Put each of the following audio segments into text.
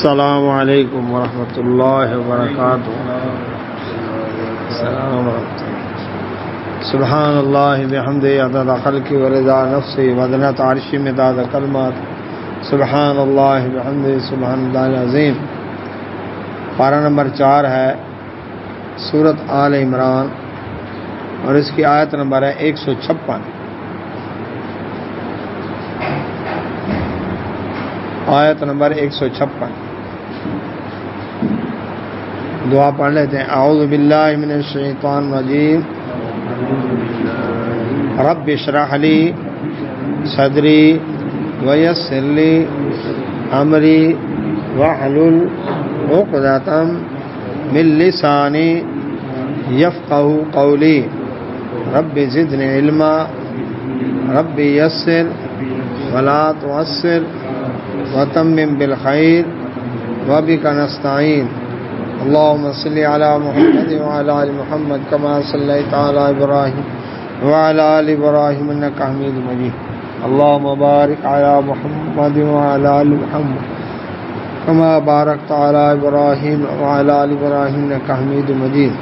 السلام علیکم ورحمۃ اللہ وبرکاتہ. السلام علیکم. سبحان اللہ بحمدہ عدد خلقہ ورضا نفسہ وزنۃ عرشہ مداد کلمات. سبحان اللہ بحمدہ سبحان اللہ العظیم. پارہ نمبر 4 ہے سورۃ آل عمران اور اس کی آیت نمبر ہے 156. آیت نمبر 156. دعا پڑھ لیتے ہیں. اعوذ باللہ من الشیطان الرجیم. رب اشرح لی صدری ویسر لی امری واحلل عقدۃ من لسانی یفقہوا قولی. رب زدنی علما رب یسر ولا تعسر وتمم بالخیر وبک نستعین. اللهم صل على محمد وعلى آل محمد كما صليت على إبراهيم وعلى آل إبراهيم إنك حميد مجيد. اللهم بارك على محمد وعلى آل محمد كما باركت على إبراهيم وعلى آل إبراهيم إنك حميد مجيد.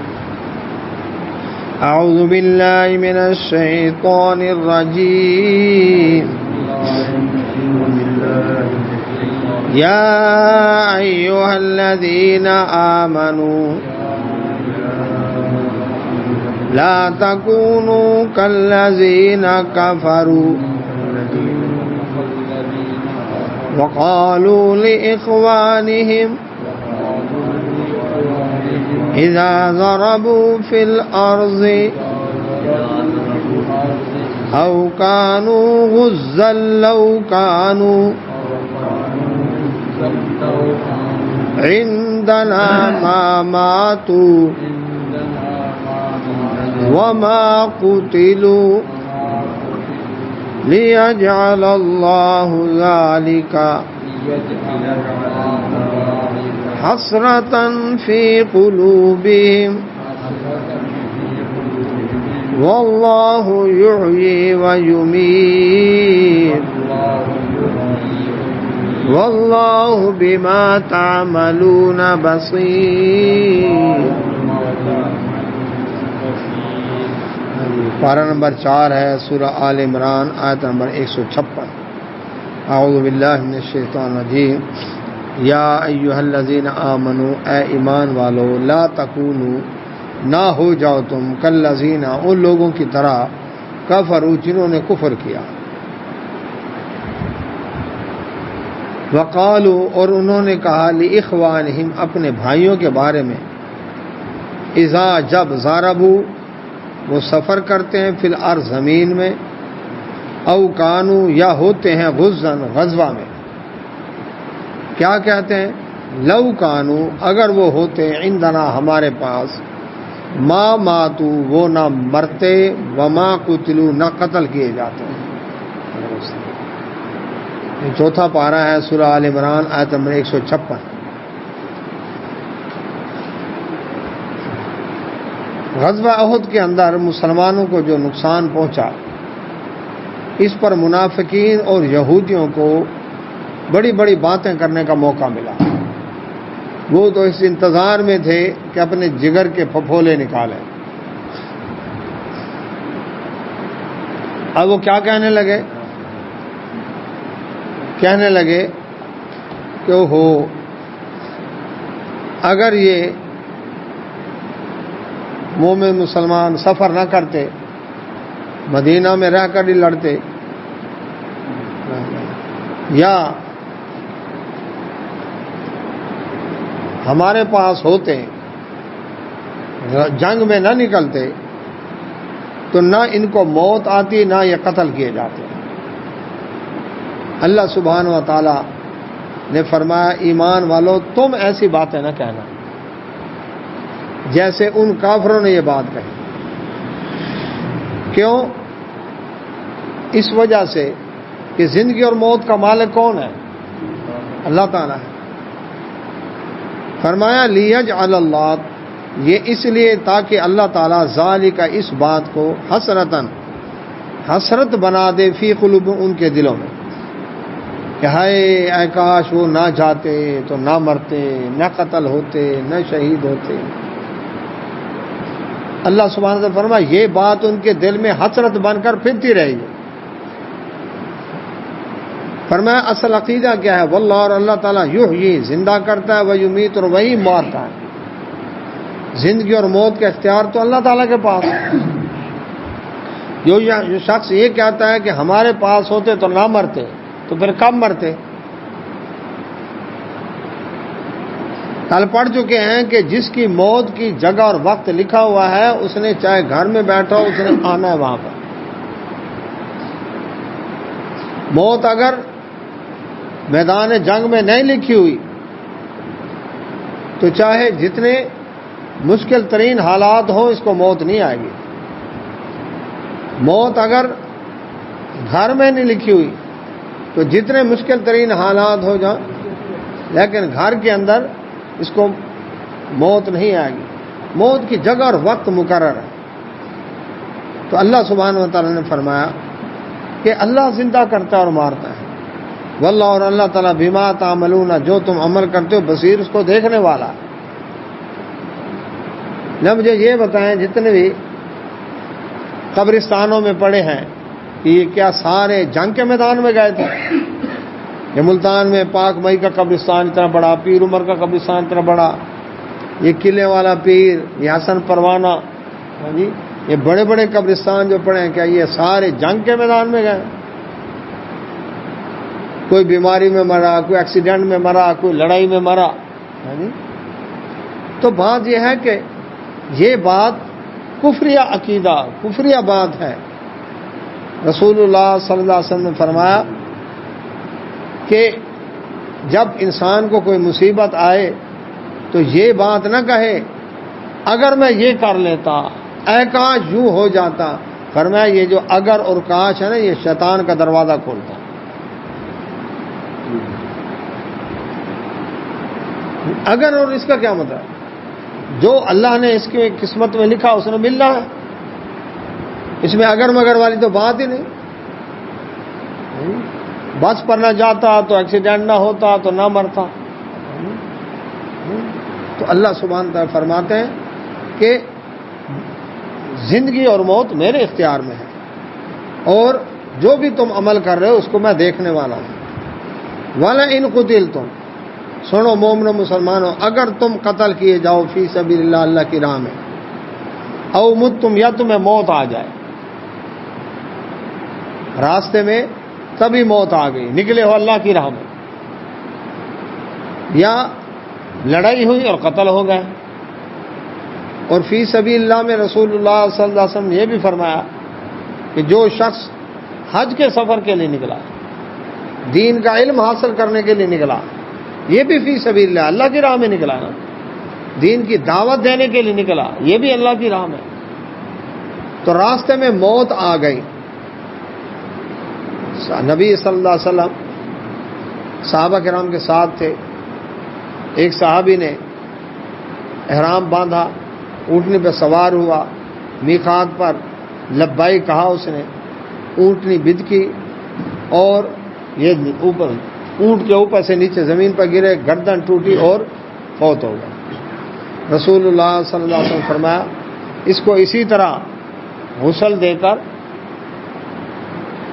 أعوذ بالله من الشيطان الرجيم. يا أيها الذين آمنوا لا تكونوا كالذين كفروا وقالوا لإخوانهم إذا ضربوا في الأرض أو كانوا غزا لو كانوا عندنا ما ماتوا وما قتلوا ليجعل الله ذلك حسرة في قلوبهم والله يحيي ويميت واللہ بما تعملون بصیر. پارہ نمبر 4 ہے سورہ آل عمران آیت نمبر 156. اعوذ باللہ من الشیطان الرجیم. یا ایھا الذین آمنوا اے ایمان والو لا تکونوا نہ ہو جاؤ تم کالذین ان لوگوں کی طرح کفروا جنہوں نے کفر کیا. وقالوا اور انہوں نے کہا لإخوانہم اپنے بھائیوں کے بارے میں اذا جب ضربوا وہ سفر کرتے ہیں فی الارض زمین میں او کانوا یا ہوتے ہیں غزا غزوہ میں. کیا کہتے ہیں؟ لو کانوا اگر وہ ہوتے عندنا ہمارے پاس ما ماتوا وہ نہ مرتے وما قتلوا نہ قتل کیے جاتے ہیں. چوتھا پارہ ہے سورہ آل عمران آیت نمبر 156. غزوہ احد کے اندر مسلمانوں کو جو نقصان پہنچا اس پر منافقین اور یہودیوں کو بڑی بڑی باتیں کرنے کا موقع ملا. وہ تو اس انتظار میں تھے کہ اپنے جگر کے پھپھولے نکالیں. اب وہ کیا کہنے لگے کہ ہو اگر یہ مومن مسلمان سفر نہ کرتے مدینہ میں رہ کر ہی لڑتے یا ہمارے پاس ہوتے جنگ میں نہ نکلتے تو نہ ان کو موت آتی نہ یہ قتل کیے جاتے. اللہ سبحانہ و تعالی نے فرمایا ایمان والو تم ایسی باتیں نہ کہنا جیسے ان کافروں نے یہ بات کہی. کیوں؟ اس وجہ سے کہ زندگی اور موت کا مالک کون ہے؟ اللہ تعالیٰ ہے. فرمایا لیجعل اللہ یہ اس لیے تاکہ اللہ تعالیٰ ذالک اس بات کو حسرت بنا دے فی قلوب ان کے دلوں میں کہ ہائے اے کاش وہ نہ جاتے تو نہ مرتے، نہ قتل ہوتے، نہ شہید ہوتے۔ اللہ سبحانہ وتعالی فرمایا یہ بات ان کے دل میں حسرت بن کر پھرتی رہے گی۔ فرمایا اصل عقیدہ کیا ہے؟ واللہ، اور اللہ تعالیٰ یحیی، زندہ کرتا ہے، ویمیت، اور وہی مارتا ہے۔ زندگی اور موت کا اختیار تو اللہ تعالیٰ کے پاس ہے۔ جو شخص یہ کہتا ہے کہ ہمارے پاس ہوتے تو نہ مرتے، تو پھر کب مرتے؟ کل پڑھ چکے ہیں کہ جس کی موت کی جگہ اور وقت لکھا ہوا ہے، اس نے چاہے گھر میں بیٹھا ہو، اس نے آنا ہے وہاں پر۔ موت اگر میدان جنگ میں نہیں لکھی ہوئی تو چاہے جتنے مشکل ترین حالات ہوں، اس کو موت نہیں آئے گی۔ موت اگر گھر میں نہیں لکھی ہوئی تو جتنے مشکل ترین حالات ہو جائیں، لیکن گھر کے اندر اس کو موت نہیں آئے گی۔ موت کی جگہ اور وقت مقرر ہے۔ تو اللہ سبحانہ و تعالیٰ نے فرمایا کہ اللہ زندہ کرتا ہے اور مارتا ہے۔ واللہ، اور اللہ تعالیٰ بما تعملون، جو تم عمل کرتے ہو، بصیر، اس کو دیکھنے والا ہے۔ نہ مجھے یہ بتائیں جتنے بھی قبرستانوں میں پڑے ہیں کہ یہ کیا سارے جنگ کے میدان میں گئے تھے؟ یہ ملتان میں پاک مئی کا قبرستان اتنا بڑا، پیر عمر کا قبرستان اتنا بڑا، یہ قلعے والا پیر، یہ حسن پروانہ، جی یہ بڑے بڑے قبرستان جو پڑے ہیں، کیا یہ سارے جنگ کے میدان میں گئے؟ کوئی بیماری میں مرا، کوئی ایکسیڈنٹ میں مرا، کوئی لڑائی میں مرا۔ تو بات یہ ہے کہ یہ بات کفریہ عقیدہ، کفریہ بات ہے۔ رسول اللہ صلی اللہ علیہ وسلم نے فرمایا کہ جب انسان کو کوئی مصیبت آئے تو یہ بات نہ کہے اگر میں یہ کر لیتا، اے کاش یوں ہو جاتا۔ فرمایا یہ جو اگر اور کاش ہے نا، یہ شیطان کا دروازہ کھولتا۔ اگر اور اس کا کیا مطلب؟ جو اللہ نے اس کی قسمت میں لکھا اس نے ملنا ہے، اس میں اگر مگر والی تو بات ہی نہیں۔ بس پر نہ جاتا تو ایکسیڈنٹ نہ ہوتا تو نہ مرتا۔ تو اللہ سبحانہ تعالیٰ فرماتے ہیں کہ زندگی اور موت میرے اختیار میں ہے، اور جو بھی تم عمل کر رہے ہو اس کو میں دیکھنے والا ہوں۔ وَلَئِن قُتِلْتُمْ، سنو مومنو مسلمانوں، اگر تم قتل کیے جاؤ فی سبیل اللہ، اللہ کی راہ میں، او متم، یا تمہیں موت آ جائے، راستے میں تبھی موت آ گئی، نکلے ہو اللہ کی راہ میں، یا لڑائی ہوئی اور قتل ہو گئے۔ اور فی سبیل اللہ میں رسول اللہ صلی اللہ علیہ وسلم نے یہ بھی فرمایا کہ جو شخص حج کے سفر کے لیے نکلا، دین کا علم حاصل کرنے کے لیے نکلا، یہ بھی فی سبیل اللہ، اللہ کی راہ میں نکلا نا۔ دین کی دعوت دینے کے لیے نکلا، یہ بھی اللہ کی راہ میں۔ تو راستے میں موت آ گئی۔ نبی صلی اللہ علیہ وسلم صحابہ کرام کے ساتھ تھے، ایک صحابی نے احرام باندھا، اونٹنی پہ سوار ہوا، میقات پر لبائی کہا، اس نے اونٹنی بد کی اور یہ اوپر اونٹ کے اوپر سے نیچے زمین پر گرے، گردن ٹوٹی اور فوت ہو گئے۔ رسول اللہ صلی اللہ علیہ وسلم فرمایا اس کو اسی طرح غسل دے کر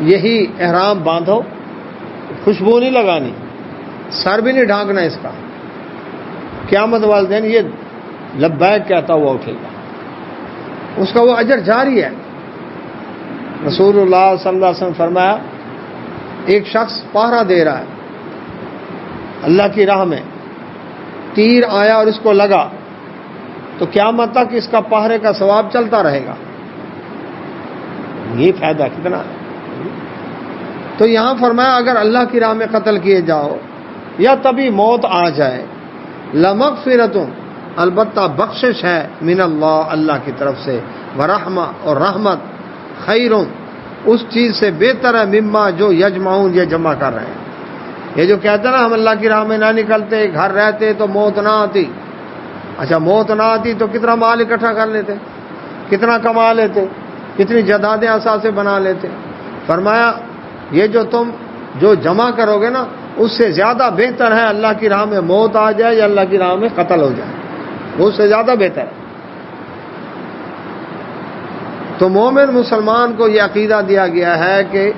یہی احرام باندھو، خوشبو نہیں لگانی، سر بھی نہیں ڈھانکنا اس کا، قیامت والے دن یہ لبیک کہتا ہوا اٹھے گا، اس کا وہ اجر جاری ہے۔ رسول اللہ صلی اللہ علیہ وسلم فرمایا ایک شخص پہرا دے رہا ہے اللہ کی راہ میں، تیر آیا اور اس کو لگا تو قیامت تک اس کا پہرے کا ثواب چلتا رہے گا۔ یہ فائدہ کتنا ہے۔ تو یہاں فرمایا اگر اللہ کی راہ میں قتل کیے جاؤ یا تبھی موت آ جائے، لمغفرۃ، البتہ بخشش ہے، من اللہ، اللہ کی طرف سے، ورحمہ، اور رحمت، خیر، اس چیز سے بہتر ہے، مما، جو یجمعون، یہ جمع کر رہے ہیں۔ یہ جو کہتے ہیں نا ہم اللہ کی راہ میں نہ نکلتے، گھر رہتے تو موت نہ آتی۔ اچھا موت نہ آتی تو کتنا مال اکٹھا کر لیتے، کتنا کما لیتے، کتنی جائیدادیں اثاثے بنا لیتے۔ فرمایا یہ جو تم جو جمع کرو گے نا، اس سے زیادہ بہتر ہے اللہ کی راہ میں موت آ جائے یا اللہ کی راہ میں قتل ہو جائے، وہ اس سے زیادہ بہتر ہے۔ تو مومن مسلمان کو یہ عقیدہ دیا گیا ہے کہ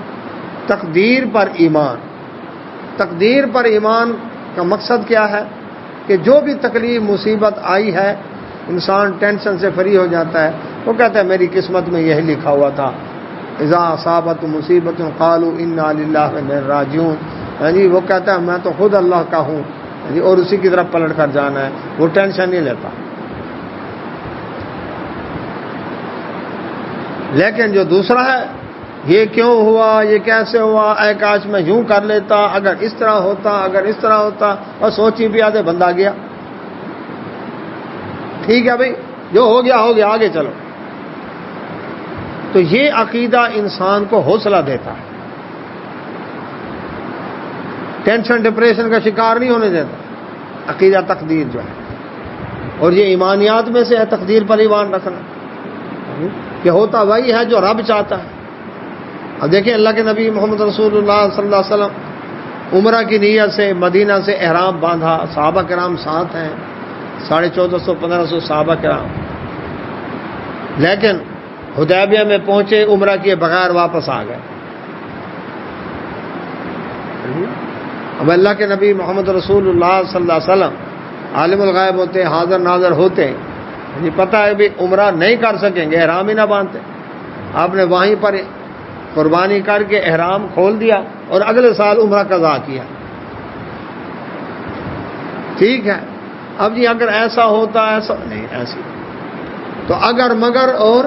تقدیر پر ایمان، تقدیر پر ایمان کا مقصد کیا ہے کہ جو بھی تکلیف مصیبت آئی ہے انسان ٹینشن سے فری ہو جاتا ہے، وہ کہتا ہے میری قسمت میں یہی لکھا ہوا تھا، اذا اصابت مصیبت قالوا انا للہ و انا الیہ راجعون، ہاں جی، وہ کہتا ہے میں تو خود اللہ کا ہوں، ہاں جی، اور اسی کی طرف پلٹ کر جانا ہے، وہ ٹینشن نہیں لیتا۔ لیکن جو دوسرا ہے یہ کیوں ہوا، یہ کیسے ہوا، اے کاش میں یوں کر لیتا، اگر اس طرح ہوتا، اگر اس طرح ہوتا، اور سوچی بھی آدھے بندہ گیا، ٹھیک ہے بھائی جو ہو گیا ہو گیا، آگے چلو۔ تو یہ عقیدہ انسان کو حوصلہ دیتا ہے، ٹینشن ڈپریشن کا شکار نہیں ہونے دیتا عقیدہ تقدیر جو ہے، اور یہ ایمانیات میں سے ہے تقدیر پر ایمان رکھنا، کہ ہوتا وہی ہے جو رب چاہتا ہے۔ اب دیکھیں اللہ کے نبی محمد رسول اللہ صلی اللہ علیہ وسلم عمرہ کی نیت سے مدینہ سے احرام باندھا، صحابہ کرام ساتھ ہیں، 1450-1500 صحابہ کرام، لیکن حدیبیہ میں پہنچے عمرہ کیے بغیر واپس آ گئے۔ اب اللہ کے نبی محمد رسول اللہ صلی اللہ علیہ وسلم عالم الغیب ہوتے، حاضر ناظر ہوتے، پتہ ہے بھی عمرہ نہیں کر سکیں گے، احرام ہی نہ باندھتے، آپ نے وہیں پر قربانی کر کے احرام کھول دیا اور اگلے سال عمرہ قضا کیا، ٹھیک ہے۔ اب جی اگر ایسا ہوتا، ایسا نہیں، ایسی تو اگر مگر اور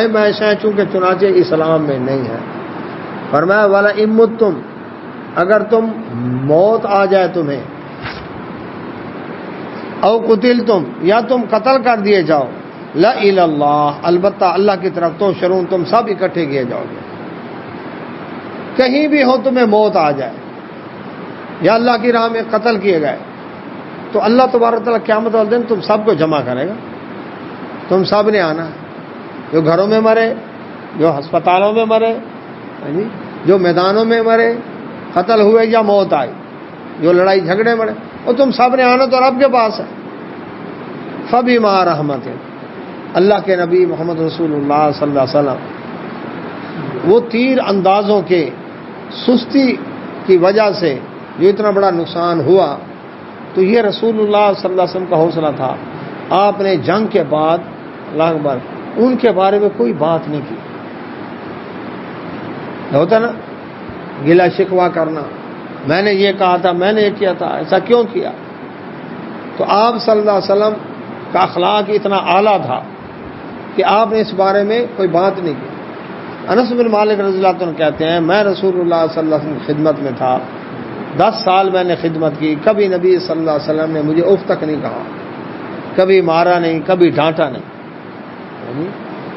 میں چونکہ چنانچہ اسلام میں نہیں ہے، فرمایا والا امت تم، اگر تم موت آ جائے تمہیں، او قتل تم، یا تم قتل کر دیے جاؤ، لا الی اللہ، البتہ اللہ کی طرف تو شرون، تم سب اکٹھے کیے جاؤ گے، کہیں بھی ہو تمہیں موت آ جائے یا اللہ کی راہ میں قتل کیے گئے، تو اللہ تبارک تعالیٰ قیامت والے دن تم سب کو جمع کرے گا، تم سب نے آنا ہے، جو گھروں میں مرے، جو ہسپتالوں میں مرے، جو میدانوں میں مرے، قتل ہوئے یا موت آئی، جو لڑائی جھگڑے مرے، اور تم سب نے آنا تو رب کے پاس ہے۔ فبما رحمت، اللہ کے نبی محمد رسول اللہ صلی اللہ علیہ وسلم وہ تیر اندازوں کے سستی کی وجہ سے جو اتنا بڑا نقصان ہوا، تو یہ رسول اللہ صلی اللہ علیہ وسلم کا حوصلہ تھا، آپ نے جنگ کے بعد اللہ اکبر ان کے بارے میں کوئی بات نہیں کی، ہوتا نا گلا شکوا کرنا، میں نے یہ کہا تھا، میں نے یہ کیا تھا، ایسا کیوں کیا؟ تو آپ صلی اللہ علیہ وسلم کا اخلاق اتنا اعلیٰ تھا کہ آپ نے اس بارے میں کوئی بات نہیں کی۔ انس بن مالک رضی اللہ عنہ کہتے ہیں میں رسول اللہ صلی اللہ علیہ وسلم کی خدمت میں تھا، 10 سال میں نے خدمت کی، کبھی نبی صلی اللہ علیہ وسلم نے مجھے اف تک نہیں کہا، کبھی مارا نہیں، کبھی ڈانٹا نہیں۔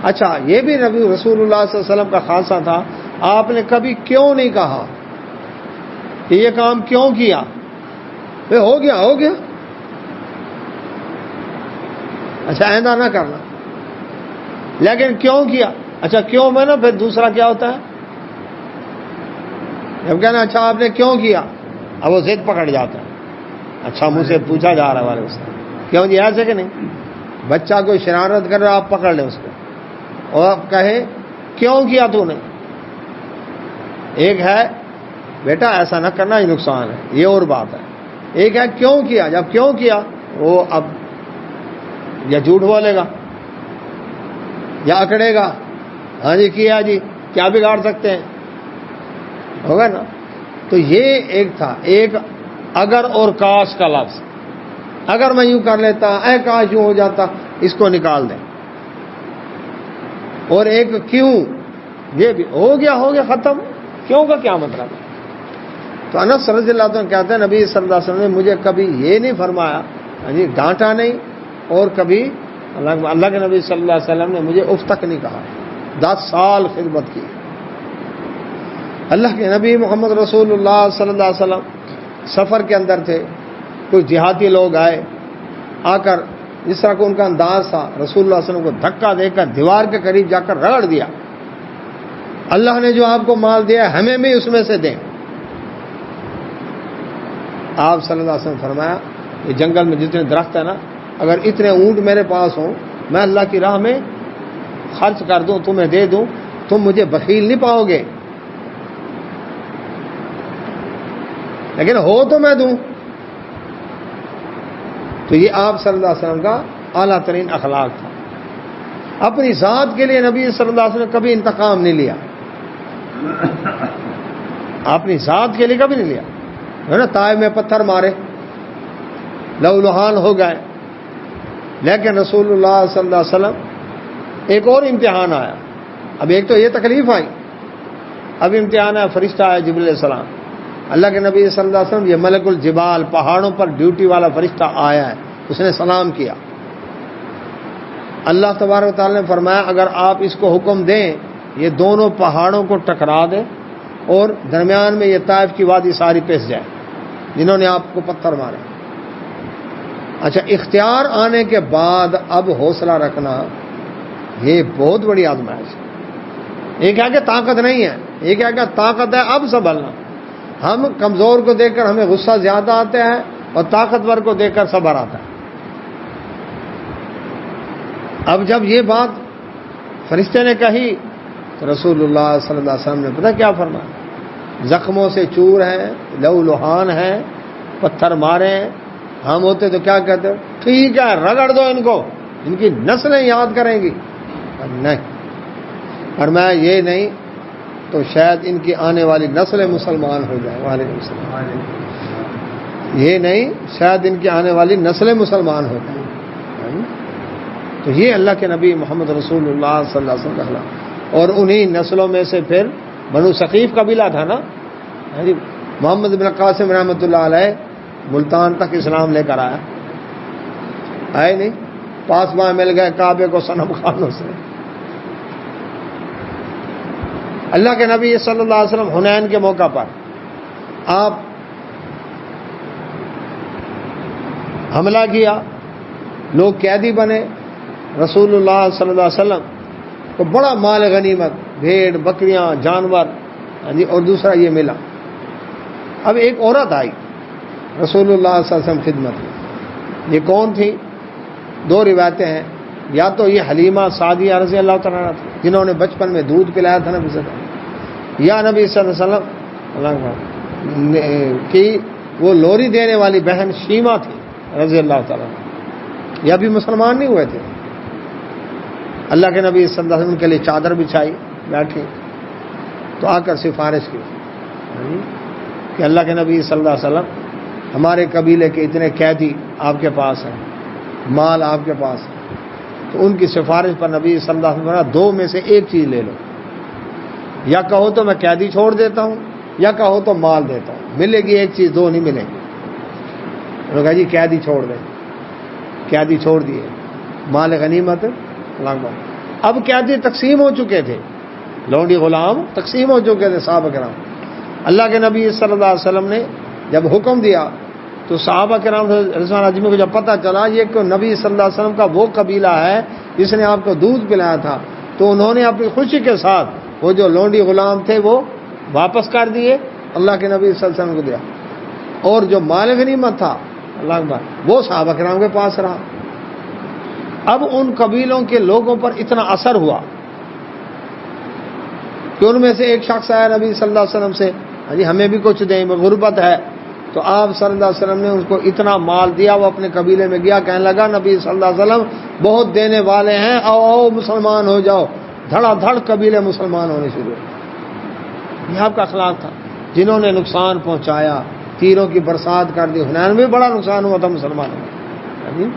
اچھا یہ بھی نبی رسول اللہ صلی اللہ علیہ وسلم کا خاصہ تھا، آپ نے کبھی کیوں نہیں کہا کہ یہ کام کیوں کیا، ہو گیا ہو گیا، اچھا آئندہ نہ کرنا، لیکن کیوں کیا، اچھا کیوں میں نا، پھر دوسرا کیا ہوتا ہے جب کہنا اچھا آپ نے کیوں کیا، اب وہ ضد پکڑ جاتا ہے، اچھا مجھ سے پوچھا جا رہا ہے والے سے کیوں جی، ایسے کہ نہیں، بچہ کوئی شرارت کر رہا آپ پکڑ لیں اس کو اور آپ کہیں کیوں کیا تو نے، ایک ہے بیٹا ایسا نہ کرنا یہ نقصان ہے، یہ اور بات ہے، ایک ہے کیوں کیا، جب کیوں کیا وہ اب یا جھوٹ بولے گا یا اکڑے گا، ہاں جی کیا جی کیا بگاڑ سکتے ہیں، ہوگا نا۔ تو یہ ایک تھا، ایک اگر اور کاش کا لفظ، اگر میں یوں کر لیتا، اے کاش یوں ہو جاتا، اس کو نکال دیں، اور ایک کیوں، یہ بھی ہو گیا ختم، کیوں کا کیا مطلب ہے؟ تو انس رضی اللہ عنہ کہتے ہیں نبی صلی اللہ علیہ وسلم نے مجھے کبھی یہ نہیں فرمایا، یعنی ڈانٹا نہیں، اور کبھی اللہ کے نبی صلی اللہ علیہ وسلم نے مجھے اف تک نہیں کہا، 10 سال خدمت کی۔ اللہ کے نبی محمد رسول اللہ صلی اللہ علیہ وسلم سفر کے اندر تھے، کوئی دیہاتی لوگ آئے، آ کر جس طرح کو ان کا انداز تھا، رسول اللہ صلی اللہ علیہ وسلم کو دھکا دے کر دیوار کے قریب جا کر رگڑ دیا، اللہ نے جو آپ کو مال دیا ہمیں بھی اس میں سے دیں، آپ صلی اللہ علیہ وسلم فرمایا یہ جنگل میں جتنے درخت ہیں نا، اگر اتنے اونٹ میرے پاس ہوں میں اللہ کی راہ میں خرچ کر دوں، تمہیں دے دوں، تم مجھے بخیل نہیں پاؤ گے، لیکن ہو تو میں دوں۔ تو یہ آپ صلی اللہ علیہ وسلم کا اعلیٰ ترین اخلاق تھا۔ اپنی ذات کے لیے نبی صلی اللہ علیہ وسلم نے کبھی انتقام نہیں لیا، اپنی ذات کے لیے کبھی نہیں لیا، ہے نا، طائف میں پتھر مارے، لہولہان ہو گئے، لیکن رسول اللہ صلی اللہ علیہ وسلم ایک اور امتحان آیا۔ اب ایک تو یہ تکلیف آئی، اب امتحان آیا، فرشتہ آیا جبریل علیہ السلام، اللہ کے نبی صلی اللہ علیہ وسلم، یہ ملک الجبال پہاڑوں پر ڈیوٹی والا فرشتہ آیا ہے، اس نے سلام کیا۔ اللہ تبارک و تعالی نے فرمایا اگر آپ اس کو حکم دیں یہ دونوں پہاڑوں کو ٹکرا دیں اور درمیان میں یہ طائف کی وادی ساری پس جائے جنہوں نے آپ کو پتھر مارے۔ اچھا، اختیار آنے کے بعد اب حوصلہ رکھنا یہ بہت بڑی آزمائش ہے۔ یہ کیا کہ طاقت نہیں ہے، یہ کیا کہ طاقت ہے اب سنبھلنا۔ ہم کمزور کو دیکھ کر ہمیں غصہ زیادہ آتا ہے اور طاقتور کو دیکھ کر صبر آتا ہے۔ اب جب یہ بات فرشتے نے کہی تو رسول اللہ صلی اللہ علیہ وسلم نے پتہ کیا فرمایا؟ زخموں سے چور ہیں، لہو لہان ہیں، پتھر مارے ہیں، ہم ہوتے تو کیا کہتے؟ ٹھیک ہے رگڑ دو ان کو، ان کی نسلیں یاد کریں گی۔ نہیں، فرمایا یہ نہیں تو شاید ان کی آنے والی نسلیں مسلمان ہو جائیں۔ وعلیکم السلام۔ یہ نہیں شاید ان کی آنے والی نسلیں مسلمان ہو جائیں۔ تو یہ اللہ کے نبی محمد رسول اللہ صلی اللہ علیہ وسلم کا اخلاق۔ اور انہی نسلوں میں سے پھر بنو ثقیف قبیلہ تھا نا، محمد بن قاسم رحمۃ اللہ علیہ ملتان تک اسلام لے کر آیا، آئے نہیں، پاس باں مل گئے کعبے کو صنم خانوں سے۔ اللہ کے نبی صلی اللہ علیہ وسلم حنین کے موقع پر آپ حملہ کیا، لوگ قیدی بنے، رسول اللہ صلی اللہ علیہ وسلم کو بڑا مال غنیمت، بھیڑ بکریاں جانور، اور دوسرا یہ ملا۔ اب ایک عورت آئی رسول اللہ صلی اللہ علیہ وسلم خدمت میں، یہ کون تھی؟ دو روایتیں ہیں، یا تو یہ حلیمہ سعدیہ رضی اللہ تعالیٰ عنہ تھی جنہوں نے بچپن میں دودھ پلایا تھا نبی صلی اللہ علیہ وسلم، یا نبی صلی اللہ علیہ وسلم کی وہ لوری دینے والی بہن شیمہ تھی رضی اللہ تعالیٰ عنہ، یہ ابھی مسلمان نہیں ہوئے تھے۔ اللہ کے نبی صلی اللہ علیہ وسلم کے لیے چادر بچھائی، بیٹھی تو آ کر سفارش کی کہ اللہ کے نبی صلی اللہ علیہ وسلم ہمارے قبیلے کے اتنے قیدی آپ کے پاس ہیں، مال آپ کے پاس ہے، تو ان کی سفارش پر نبی صلی اللہ علیہ وسلم دو میں سے ایک چیز لے لو، یا کہو تو میں قیدی چھوڑ دیتا ہوں یا کہو تو مال دیتا ہوں، ملے گی ایک چیز، دو نہیں ملے گی۔ انہوں نے کہا جی قیدی چھوڑ دیں، قیدی چھوڑ دیے، مال غنیمت اب قیدی تقسیم ہو چکے تھے، لونڈی غلام تقسیم ہو چکے تھے صحابہ کرام۔ اللہ کے نبی صلی اللہ علیہ وسلم نے جب حکم دیا تو صحابہ کرام رضوان اجمعین کو جب پتہ چلا یہ کہ نبی صلی اللہ علیہ وسلم کا وہ قبیلہ ہے جس نے آپ کو دودھ پلایا تھا، تو انہوں نے اپنی خوشی کے ساتھ وہ جو لونڈی غلام تھے وہ واپس کر دیے، اللہ کے نبی صلی اللہ علیہ وسلم کو دیا، اور جو مال غنیمت تھا اللہ اکبر وہ صحابہ کرام کے پاس رہا۔ اب ان قبیلوں کے لوگوں پر اتنا اثر ہوا کہ ان میں سے ایک شخص آیا نبی صلی اللہ علیہ وسلم سے، جی ہمیں بھی کچھ دیں، غربت ہے، تو آپ صلی اللہ علیہ وسلم نے اس کو اتنا مال دیا، وہ اپنے قبیلے میں گیا، کہنے لگا نبی صلی اللہ علیہ وسلم بہت دینے والے ہیں، آؤ مسلمان ہو جاؤ، دھڑا دھڑ قبیلے مسلمان ہونے شروع ہوئے۔ یہ آپ کا اخلاق تھا۔ جنہوں نے نقصان پہنچایا، تیروں کی برسات کر دی، حنین میں بڑا نقصان ہوا تھا مسلمانوں میں،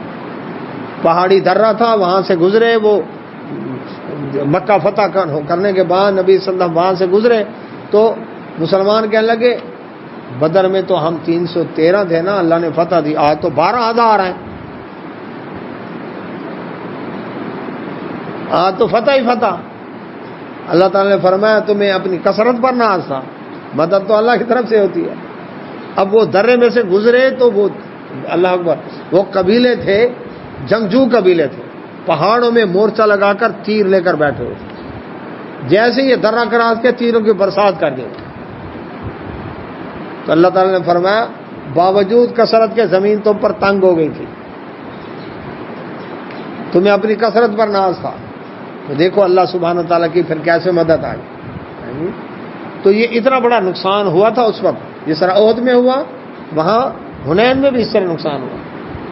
پہاڑی درہ تھا، وہاں سے گزرے، وہ مکہ فتح کرنے کے بعد نبی صلی اللہ علیہ وسلم وہاں سے گزرے تو مسلمان کہنے لگے بدر میں تو ہم 313 تھے نا، اللہ نے فتح دی، آج تو 12,000 ہیں، آج تو فتح ہی فتح۔ اللہ تعالیٰ نے فرمایا تمہیں اپنی کثرت پر ناز تھا، مدد تو اللہ کی طرف سے ہوتی ہے۔ اب وہ درے میں سے گزرے تو وہ اللہ اکبر وہ قبیلے تھے، جنگجو قبیلے تھے، پہاڑوں میں مورچہ لگا کر تیر لے کر بیٹھے ہوئے تھے، جیسے یہ درہ کراس کے تیروں کی برسات کر دے۔ تو اللہ تعالیٰ نے فرمایا باوجود کثرت کے زمین تم پر تنگ ہو گئی تھی، تمہیں اپنی کثرت پر ناز تھا، تو دیکھو اللہ سبحانہ تعالیٰ کی پھر کیسے مدد آئی۔ تو یہ اتنا بڑا نقصان ہوا تھا اس وقت، جس طرح احد میں ہوا، وہاں حنین میں بھی اس طرح نقصان ہوا،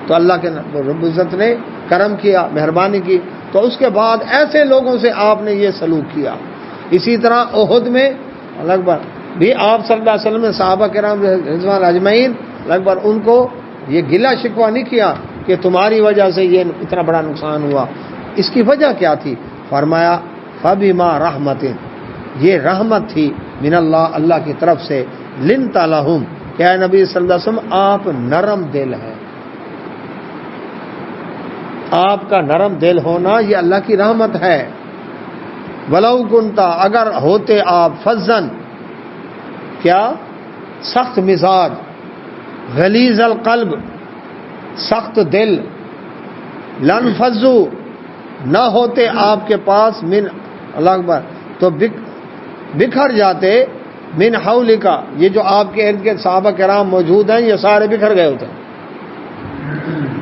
تو اللہ کے رب العزت نے کرم کیا، مہربانی کی، تو اس کے بعد ایسے لوگوں سے آپ نے یہ سلوک کیا۔ اسی طرح احد میں لگ بھگ بھی آپ صلی اللہ علیہ وسلم نے صحابہ کرام رضوان اجمعین لگ بھگ ان کو یہ گلہ شکوہ نہیں کیا کہ تمہاری وجہ سے یہ اتنا بڑا نقصان ہوا، اس کی وجہ کیا تھی؟ فرمایا فبما رحمت، یہ رحمت تھی من اللہ، اللہ کی طرف سے، لنت لہم، کہ اے نبی صلی اللہ علیہ وسلم آپ نرم دل ہیں، آپ کا نرم دل ہونا یہ اللہ کی رحمت ہے۔ ولو کنتا، اگر ہوتے آپ، فظن، کیا؟ سخت مزاج، غلیظ القلب، سخت دل، لنفضوا، نہ ہوتے آپ کے پاس، من، اللہ اکبر، تو بکھر جاتے، من حولکا، یہ جو آپ کے ارد گرد صحابہ کرام موجود ہیں یہ سارے بکھر گئے ہوتے ہیں۔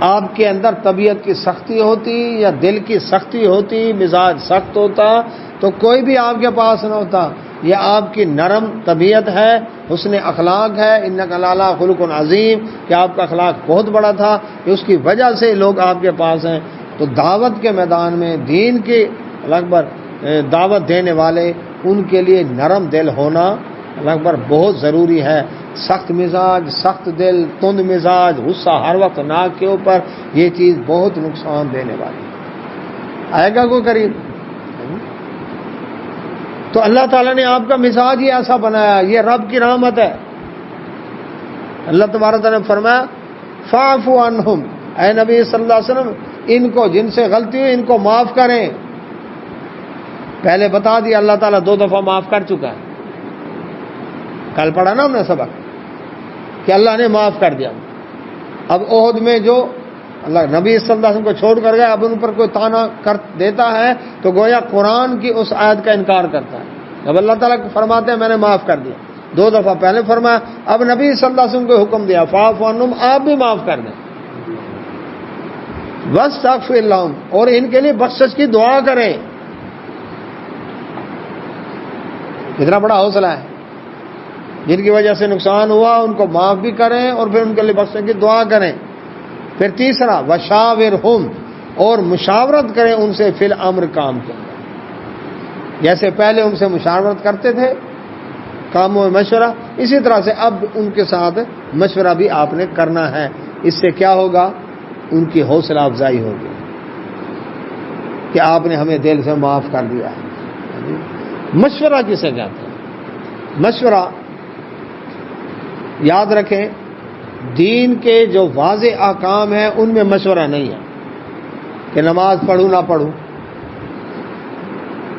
آپ کے اندر طبیعت کی سختی ہوتی یا دل کی سختی ہوتی، مزاج سخت ہوتا تو کوئی بھی آپ کے پاس نہ ہوتا۔ یہ آپ کی نرم طبیعت ہے، حسن اخلاق ہے، انک لعلی خلق عظیم، کہ آپ کا اخلاق بہت بڑا تھا، کہ اس کی وجہ سے لوگ آپ کے پاس ہیں۔ تو دعوت کے میدان میں دین کی اکبر دعوت دینے والے، ان کے لیے نرم دل ہونا اکبر بہت ضروری ہے۔ سخت مزاج، سخت دل، تند مزاج، غصہ ہر وقت ناک کے اوپر، یہ چیز بہت نقصان دینے والی ہے۔ آئے گا کوئی قریب؟ تو اللہ تعالیٰ نے آپ کا مزاج ہی ایسا بنایا، یہ رب کی رحمت ہے۔ اللہ تبارک تعالیٰ نے فرمایا فاعف عنہم، اے نبی صلی اللہ علیہ وسلم ان کو جن سے غلطی ہوئی ان کو معاف کریں۔ پہلے بتا دیا اللہ تعالیٰ 2 دفعہ معاف کر چکا ہے، کل پڑھا نا ہم نے سبق کہ اللہ نے معاف کر دیا۔ اب احد میں جو اللہ نبی صلی اللہ علیہ وسلم کو چھوڑ کر گئے، اب ان پر کوئی تانا کر دیتا ہے تو گویا قرآن کی اس آیت کا انکار کرتا ہے۔ اب اللہ تعالیٰ فرماتے ہیں میں نے معاف کر دیا، 2 دفعہ پہلے فرمایا، اب نبی صلی اللہ علیہ وسلم کو حکم دیا فاعف عنہم، آپ بھی معاف کر دیں، واستغفر لہم، اور ان کے لیے بخشش کی دعا کریں۔ کتنا بڑا حوصلہ ہے، جن کی وجہ سے نقصان ہوا ان کو معاف بھی کریں اور پھر ان کے لیے بخشش کی دعا کریں۔ پھر تیسرا وشاورہم، اور مشاورت کریں ان سے فی الامر، کام کے اندر، جیسے پہلے ان سے مشاورت کرتے تھے کاموں میں مشورہ، اسی طرح سے اب ان کے ساتھ مشورہ بھی آپ نے کرنا ہے۔ اس سے کیا ہوگا؟ ان کی حوصلہ افزائی ہوگی کہ آپ نے ہمیں دل سے معاف کر دیا ہے۔ مشورہ کسے کہتے ہیں؟ مشورہ یاد رکھیں، دین کے جو واضح احکام ہیں ان میں مشورہ نہیں ہے کہ نماز پڑھوں نہ پڑھوں،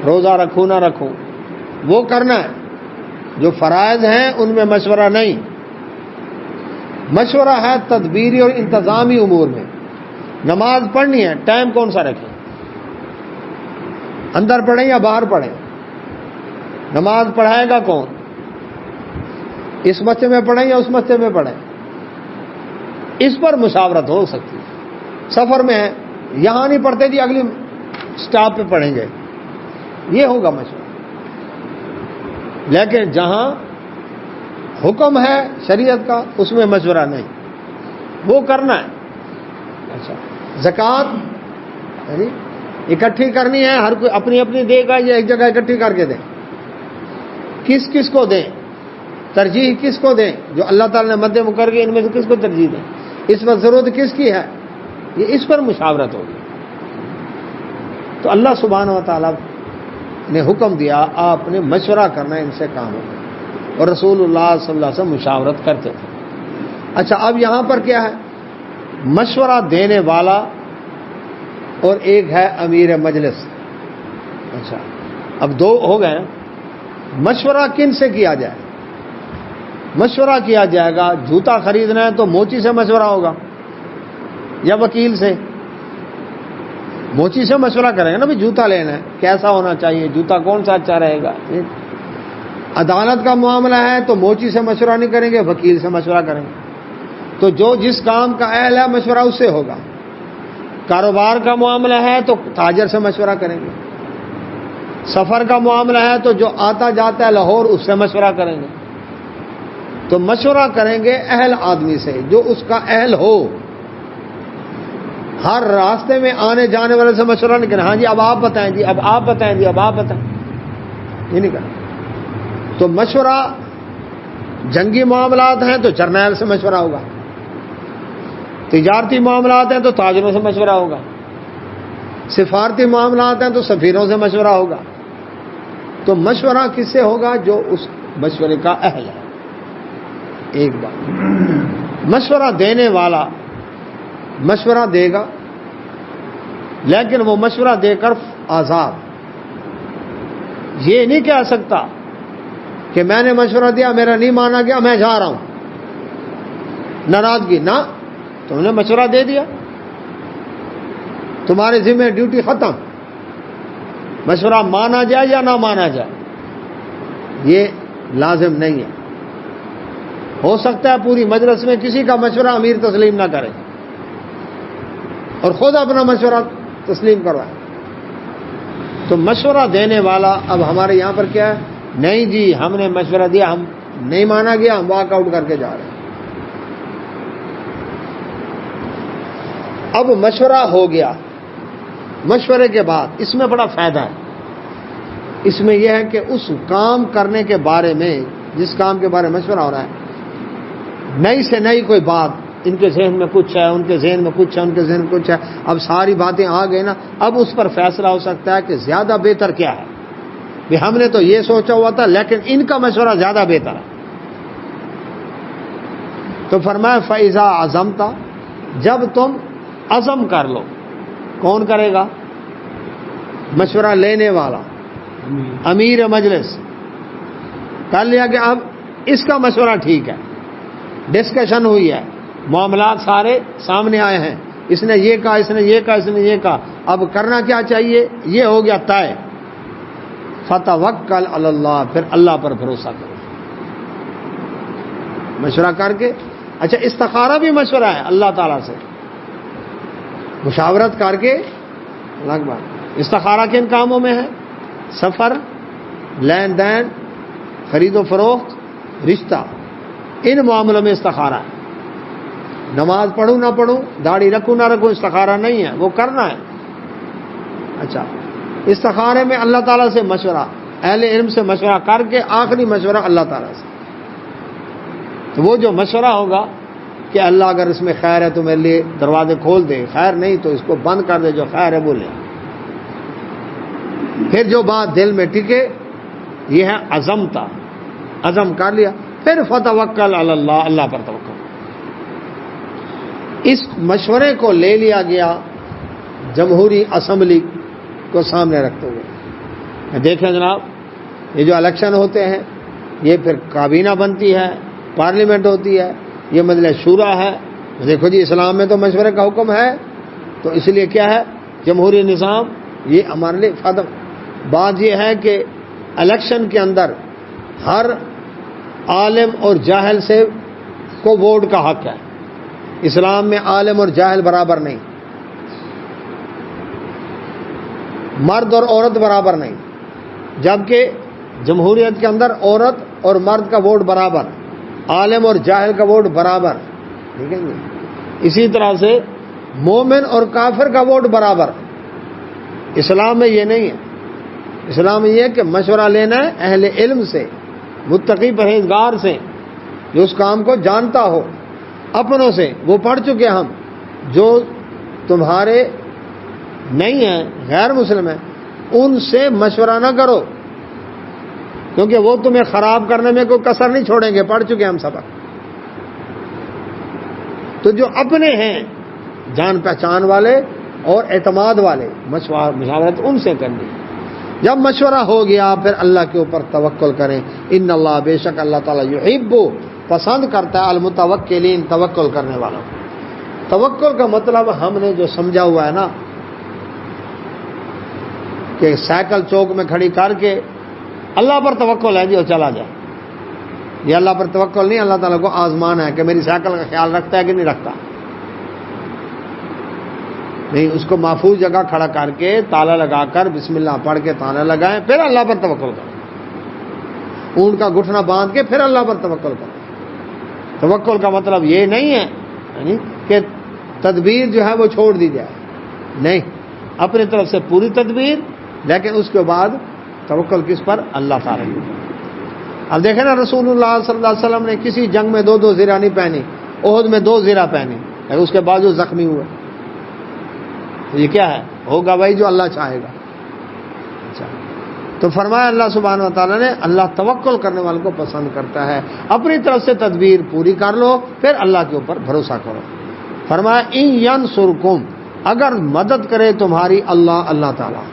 روزہ رکھوں نہ رکھوں، وہ کرنا ہے۔ جو فرائض ہیں ان میں مشورہ نہیں، مشورہ ہے تدبیری اور انتظامی امور میں۔ نماز پڑھنی ہے، ٹائم کون سا رکھیں؟ اندر پڑھیں یا باہر پڑھیں؟ نماز پڑھائے گا کون؟ اس مسجد میں پڑھیں یا اس مسجد میں پڑھیں؟ اس پر مشاورت ہو سکتی ہے۔ سفر میں ہے، یہاں نہیں پڑھتے جی اگلی سٹاپ پہ پڑھیں گے، یہ ہوگا مشورہ۔ لیکن جہاں حکم ہے شریعت کا اس میں مشورہ نہیں، وہ کرنا ہے۔ اچھا، زکوٰۃ اکٹھی کرنی ہے، ہر کوئی اپنی اپنی دے گا یا ایک جگہ اکٹھی کر کے دیں؟ کس کس کو دیں؟ ترجیح کس کو دیں؟ جو اللہ تعالیٰ نے مد مقرر کی ان میں سے کس کو ترجیح دیں؟ اس وقت ضرورت کس کی ہے؟ یہ اس پر مشاورت ہوگی۔ تو اللہ سبحانہ و تعالیٰ نے حکم دیا آپ نے مشورہ کرنا ہے ان سے کام ہوگا، اور رسول اللہ صلی اللہ علیہ وسلم مشاورت کرتے تھے۔ اچھا، اب یہاں پر کیا ہے؟ مشورہ دینے والا اور ایک ہے امیر مجلس۔ اچھا، اب 2 ہو گئے۔ مشورہ کن سے کیا جائے؟ مشورہ کیا جائے گا، جوتا خریدنا ہے تو موچی سے مشورہ ہوگا یا وکیل سے؟ موچی سے مشورہ کریں گے نا، بھی جوتا لینا ہے کیسا ہونا چاہیے، جوتا کون سا اچھا رہے گا۔ عدالت کا معاملہ ہے تو موچی سے مشورہ نہیں کریں گے، وکیل سے مشورہ کریں گے۔ تو جو جس کام کا اہل ہے مشورہ اس سے ہوگا. کاروبار کا معاملہ ہے تو تاجر سے مشورہ کریں گے. سفر کا معاملہ ہے تو جو آتا جاتا ہے لاہور اس سے مشورہ کریں گے. تو مشورہ کریں گے اہل آدمی سے جو اس کا اہل ہو. ہر راستے میں آنے جانے والے سے مشورہ نہیں کرنا. ہاں جی اب آپ بتائیں جی اب آپ بتائیں جی اب آپ بتائیں, یہ نہیں کرنا. تو مشورہ جنگی معاملات ہیں تو جرنیل سے مشورہ ہوگا. تجارتی معاملات ہیں تو تاجروں سے مشورہ ہوگا. سفارتی معاملات ہیں تو سفیروں سے مشورہ ہوگا. تو مشورہ کس سے ہوگا؟ جو اس مشورے کا اہل ہے. ایک بات, مشورہ دینے والا مشورہ دے گا لیکن وہ مشورہ دے کر آزاد. یہ نہیں کہہ سکتا کہ میں نے مشورہ دیا میرا نہیں مانا گیا میں جا رہا ہوں, ناراضگی نہ. تم نے مشورہ دے دیا, تمہارے ذمہ ڈیوٹی ختم. مشورہ مانا جائے یا نہ مانا جائے یہ لازم نہیں ہے. ہو سکتا ہے پوری مجلس میں کسی کا مشورہ امیر تسلیم نہ کرے اور خود اپنا مشورہ تسلیم کروائے. تو مشورہ دینے والا اب ہمارے یہاں پر کیا ہے؟ نہیں جی ہم نے مشورہ دیا, ہم نہیں مانا گیا, ہم واک آؤٹ کر کے جا رہے ہیں. اب مشورہ ہو گیا, مشورے کے بعد اس میں بڑا فائدہ ہے. اس میں یہ ہے کہ اس کام کرنے کے بارے میں جس کام کے بارے میں مشورہ ہو رہا ہے نئی سے نئی کوئی بات, ان کے ذہن میں کچھ ہے, ان کے ذہن میں کچھ ہے, ان کے ذہن میں کچھ ہے. اب ساری باتیں آ گئی نا, اب اس پر فیصلہ ہو سکتا ہے کہ زیادہ بہتر کیا ہے. کہ ہم نے تو یہ سوچا ہوا تھا لیکن ان کا مشورہ زیادہ بہتر ہے. تو فرمایا فَإِذَا عَزَمْتَ, جب تم عزم کر لو. کون کرے گا؟ مشورہ لینے والا, امیر مجلس. کر لیا کہ اب اس کا مشورہ ٹھیک ہے, ڈسکشن ہوئی ہے, معاملات سارے سامنے آئے ہیں, اس نے یہ کہا, اس نے یہ کہا, اس نے یہ کہا, اب کرنا کیا چاہیے یہ ہو گیا طے. فَتَوَكَّلْ عَلَى اللَّهِ, پھر اللہ پر بھروسہ کرو. مشورہ کر کے, اچھا استخارہ بھی مشورہ ہے اللہ تعالیٰ سے, مشاورت کر کے الگ بات. استخارہ کن کاموں میں ہے؟ سفر, لین دین, خرید و فروخت, رشتہ, ان معاملوں میں استخارہ ہے. نماز پڑھوں نہ پڑھوں, داڑھی رکھوں نہ رکھوں, استخارہ نہیں ہے, وہ کرنا ہے. اچھا استخارے میں اللہ تعالیٰ سے مشورہ, اہل علم سے مشورہ کر کے آخری مشورہ اللہ تعالیٰ سے. تو وہ جو مشورہ ہوگا کہ اللہ اگر اس میں خیر ہے تو میرے لیے دروازے کھول دے, خیر نہیں تو اس کو بند کر دے, جو خیر ہے وہ لے. پھر جو بات دل میں ٹکے یہ ہے عزم تھا, عزم کر لیا, پھر فتوکل علی اللہ, اللہ پر توکل. اس مشورے کو لے لیا گیا جمہوری اسمبلی کو سامنے رکھتے ہوئے. دیکھیں جناب, یہ جو الیکشن ہوتے ہیں یہ پھر کابینہ بنتی ہے, پارلیمنٹ ہوتی ہے, یہ مجلس شورا ہے. دیکھو جی اسلام میں تو مشورے کا حکم ہے, تو اس لیے کیا ہے جمہوری نظام یہ ہمارے لیے فائدہ. بات یہ ہے کہ الیکشن کے اندر ہر عالم اور جاہل سے کو ووٹ کا حق ہے. اسلام میں عالم اور جاہل برابر نہیں, مرد اور عورت برابر نہیں, جبکہ جمہوریت کے اندر عورت اور مرد کا ووٹ برابر, عالم اور جاہل کا ووٹ برابر. ٹھیک ہے جی. اسی طرح سے مومن اور کافر کا ووٹ برابر. اسلام میں یہ نہیں ہے. اسلام میں یہ ہے کہ مشورہ لینا ہے اہل علم سے, متقی پرہیزگار سے, جو اس کام کو جانتا ہو. اپنوں سے وہ پڑھ چکے ہم, جو تمہارے نہیں ہیں, غیر مسلم ہیں, ان سے مشورہ نہ کرو کیونکہ وہ تمہیں خراب کرنے میں کوئی کسر نہیں چھوڑیں گے, پڑھ چکے ہم سبق. تو جو اپنے ہیں جان پہچان والے اور اعتماد والے, مشاورت ان سے کرنی. جب مشورہ ہو گیا پھر اللہ کے اوپر توکل کریں. ان اللہ, بے شک اللہ تعالیٰ یحب, پسند کرتا ہے المتوکلین, توکل کرنے والا. توکل کا مطلب ہم نے جو سمجھا ہوا ہے نا کہ سائیکل چوک میں کھڑی کر کے اللہ پر توکل ہے جی اور چلا جائے, یہ اللہ پر توکل نہیں، اللہ تعالیٰ کو آزمانا ہے کہ میری سائیکل کا خیال رکھتا ہے کہ نہیں رکھتا. نہیں، اس کو محفوظ جگہ کھڑا کر کے تالا لگا کر بسم اللہ پڑھ کے تالا لگائیں، پھر اللہ پر توکل کریں. اونٹ کا گھٹنا باندھ کے پھر اللہ پر توکل کریں. توکل کا مطلب یہ نہیں ہے یعنی کہ تدبیر جو ہے وہ چھوڑ دی جائے، نہیں، اپنی طرف سے پوری تدبیر، لیکن اس کے بعد توکل کس پر؟ اللہ تعالیٰ کی. اب دیکھیں نا، رسول اللہ صلی اللہ علیہ وسلم نے کسی جنگ میں 2 زرہ نہیں پہنی، احد میں 2 زرہ پہنی، لیکن اس کے باوجود زخمی ہوئے. یہ کیا ہے؟ ہوگا بھائی جو اللہ چاہے گا. اچھا، تو فرمایا اللہ سبحانہ و تعالیٰ نے اللہ توکل کرنے والوں کو پسند کرتا ہے. اپنی طرف سے تدبیر پوری کر لو، پھر اللہ کے اوپر بھروسہ کرو. فرمایا ان ینصرکم، اگر مدد کرے تمہاری اللہ تعالیٰ،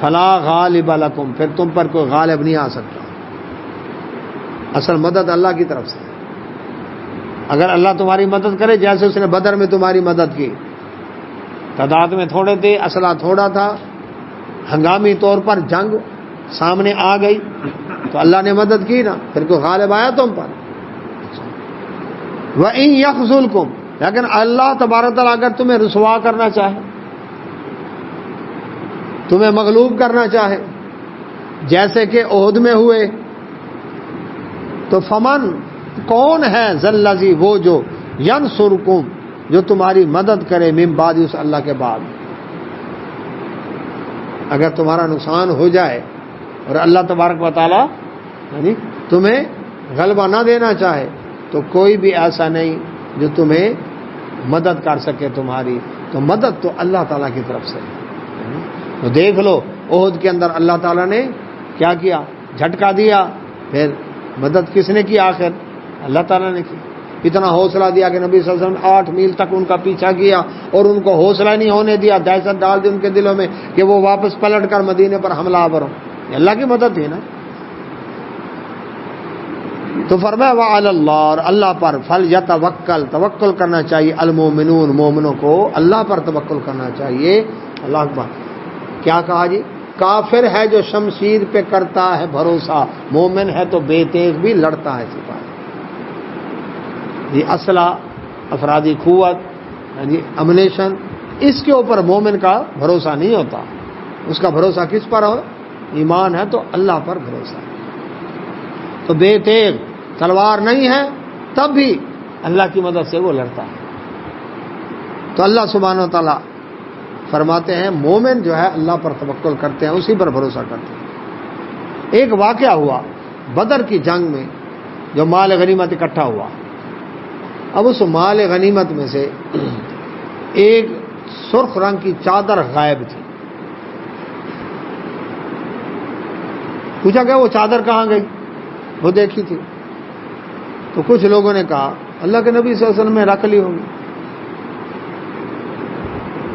فلا غالب لکم، پھر تم پر کوئی غالب نہیں آ سکتا. اصل مدد اللہ کی طرف سے. اگر اللہ تمہاری مدد کرے، جیسے اس نے بدر میں تمہاری مدد کی، تعداد میں تھوڑے تھے، اسلحہ تھوڑا تھا، ہنگامی طور پر جنگ سامنے آ گئی تو اللہ نے مدد کی نا، پھر کوئی غالب آیا تم پر. وَإِن يَخْذُلْكُمْ، لیکن اللہ تبارک تعالیٰ اگر تمہیں رسوا کرنا چاہے، تمہیں مغلوب کرنا چاہے، جیسے کہ عہد میں ہوئے، تو فمن، کون ہے، ذَلَّذِي، وہ جو، ینصرکم، جو تمہاری مدد کرے، من بعد، اس اللہ کے بعد. اگر تمہارا نقصان ہو جائے اور اللہ تبارک و تعالیٰ یعنی تمہیں غلبہ نہ دینا چاہے، تو کوئی بھی ایسا نہیں جو تمہیں مدد کر سکے تمہاری. تو مدد تو اللہ تعالیٰ کی طرف سے. تو دیکھ لو عہد کے اندر اللہ تعالیٰ نے کیا کیا، جھٹکا دیا. پھر مدد کس نے کی؟ آخر اللہ تعالیٰ نے کی. اتنا حوصلہ دیا کہ نبی صلی اللہ علیہ وسلم 8 میل تک ان کا پیچھا کیا اور ان کو حوصلہ نہیں ہونے دیا، دہشت ڈال دی ان کے دلوں میں کہ وہ واپس پلٹ کر مدینے پر حملہ آور ہوں. یہ اللہ کی مدد تھی نا. تو فرمایا وعلی اللہ، اور اللہ پر، فلیتوکل، توکل کرنا چاہیے، المومنون، مومنوں کو اللہ پر توکل کرنا چاہیے. اللہ اکبر. کیا کہا جی؟ کافر ہے جو شمشیر پہ کرتا ہے بھروسہ، مومن ہے تو بے تیغ بھی لڑتا ہے سپاہی. یہ اسلحہ، افرادی قوت، امنیشن، اس کے اوپر مومن کا بھروسہ نہیں ہوتا. اس کا بھروسہ کس پر ہو؟ ایمان ہے تو اللہ پر بھروسہ. تو بے تیغ تلوار نہیں ہے تب بھی اللہ کی مدد سے وہ لڑتا ہے. تو اللہ سبحانہ و تعالیٰ فرماتے ہیں مومن جو ہے اللہ پر توکل کرتے ہیں، اسی پر بھروسہ کرتے ہیں. ایک واقعہ ہوا بدر کی جنگ میں، جو مال غنیمت اکٹھا ہوا. اب اس مال غنیمت میں سے ایک سرخ رنگ کی چادر غائب تھی. پوچھا گیا وہ چادر کہاں گئی؟ وہ دیکھی تھی. تو کچھ لوگوں نے کہا اللہ کے نبی صلی اللہ علیہ وسلم نے رکھ لی ہوگی.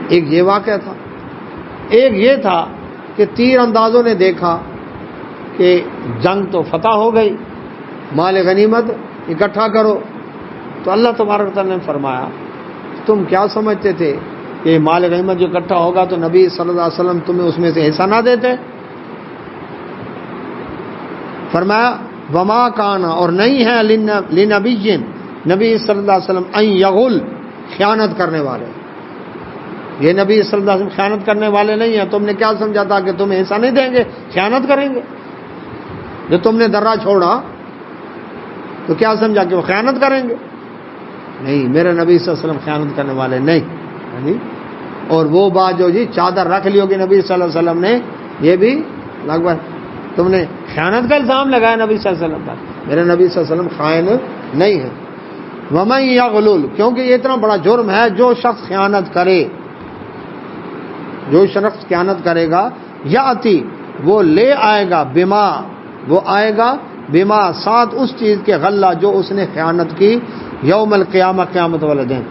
ایک یہ واقعہ تھا. ایک یہ تھا کہ تیر اندازوں نے دیکھا کہ جنگ تو فتح ہو گئی، مال غنیمت اکٹھا کرو. تو اللہ تبارک تعالیٰ نے فرمایا تم کیا سمجھتے تھے کہ مال غنیمت جو اکٹھا ہوگا تو نبی صلی اللہ علیہ وسلم تمہیں اس میں سے حصہ نہ دیتے؟ فرمایا وما کانا، اور نہیں ہے لنبی، نبی صلی اللہ علیہ وسلم، ان یغل، خیانت کرنے والے. یہ نبی صلی اللہ علیہ وسلم خیانت کرنے والے نہیں ہیں. تم نے کیا سمجھا تھا کہ تمہیں حصہ نہیں دیں گے، خیانت کریں گے؟ جو تم نے درہ چھوڑا تو کیا سمجھا کہ وہ خیانت کریں گے؟ نہیں، میرے نبی صلی اللہ علیہ وسلم خیانت کرنے والے نہیں. اور وہ بات جو جی چادر رکھ لی ہوگی نبی صلی اللہ علیہ وسلم نے، یہ بھی لگ بھگ تم نے خیانت کا الزام لگایا نبی صلی اللہ علیہ وسلم پر. میرے نبی صلی اللہ علیہ وسلم خائن نہیں ہے. ومن یغلل، کیونکہ یہ اتنا بڑا جرم ہے. جو شخص خیانت کرے، جو شخص خیانت کرے گا، یاتی، وہ لے آئے گا، بما، وہ آئے گا، بما، ساتھ اس چیز کے غلہ جو اس نے خیانت کی، یوم القیامہ، قیامت والے دن.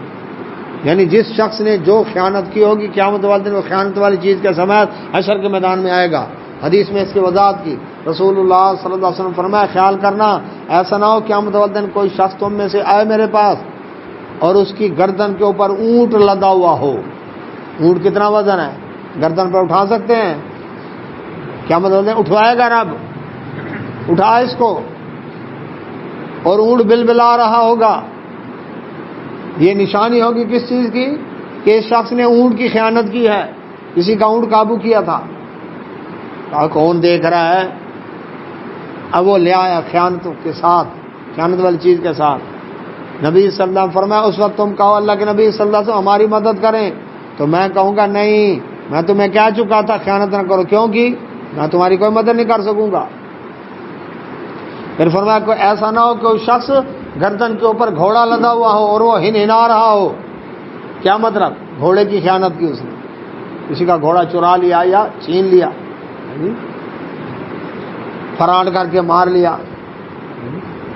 یعنی جس شخص نے جو خیانت کی ہوگی قیامت والے دن وہ خیانت والی چیز کے سمیت حشر کے میدان میں آئے گا. حدیث میں اس کی وضاحت کی. رسول اللہ صلی اللہ علیہ وسلم فرمایا خیال کرنا ایسا نہ ہو قیامت والے دن کوئی شخص تم میں سے آئے میرے پاس اور اس کی گردن کے اوپر اونٹ لدا ہوا ہو. اونٹ کتنا وزن ہے؟ گردن پر اٹھا سکتے ہیں؟ قیامت والے دن اٹھوائے گا رب، اٹھا اس کو. اور اونٹ بلبلا رہا ہوگا. یہ نشانی ہوگی کس چیز کی؟ کہ اس شخص نے اونٹ کی خیانت کی ہے، کسی کا اونٹ قابو کیا تھا. کہا کون دیکھ رہا ہے؟ اب وہ لے آیا خیانت کے ساتھ، خیانت والی چیز کے ساتھ. نبی صلی اللہ علیہ وسلم فرمایا اس وقت تم کہو اللہ کے نبی صلی اللہ علیہ وسلم ہماری مدد کریں، تو میں کہوں گا نہیں، میں تمہیں کہہ چکا تھا خیانت نہ کرو. کیوں کی؟ میں تمہاری کوئی مدد نہیں کر سکوں گا. پھر فرمایا کوئی ایسا نہ ہو کہ اس شخص گردن کے اوپر گھوڑا لدا ہوا ہو اور وہ ہنہنا رہا ہو. کیا مطلب؟ گھوڑے کی خیانت کی اس نے، کسی کا گھوڑا چرا لیا یا چھین لیا، فراڈ کر کے مار لیا.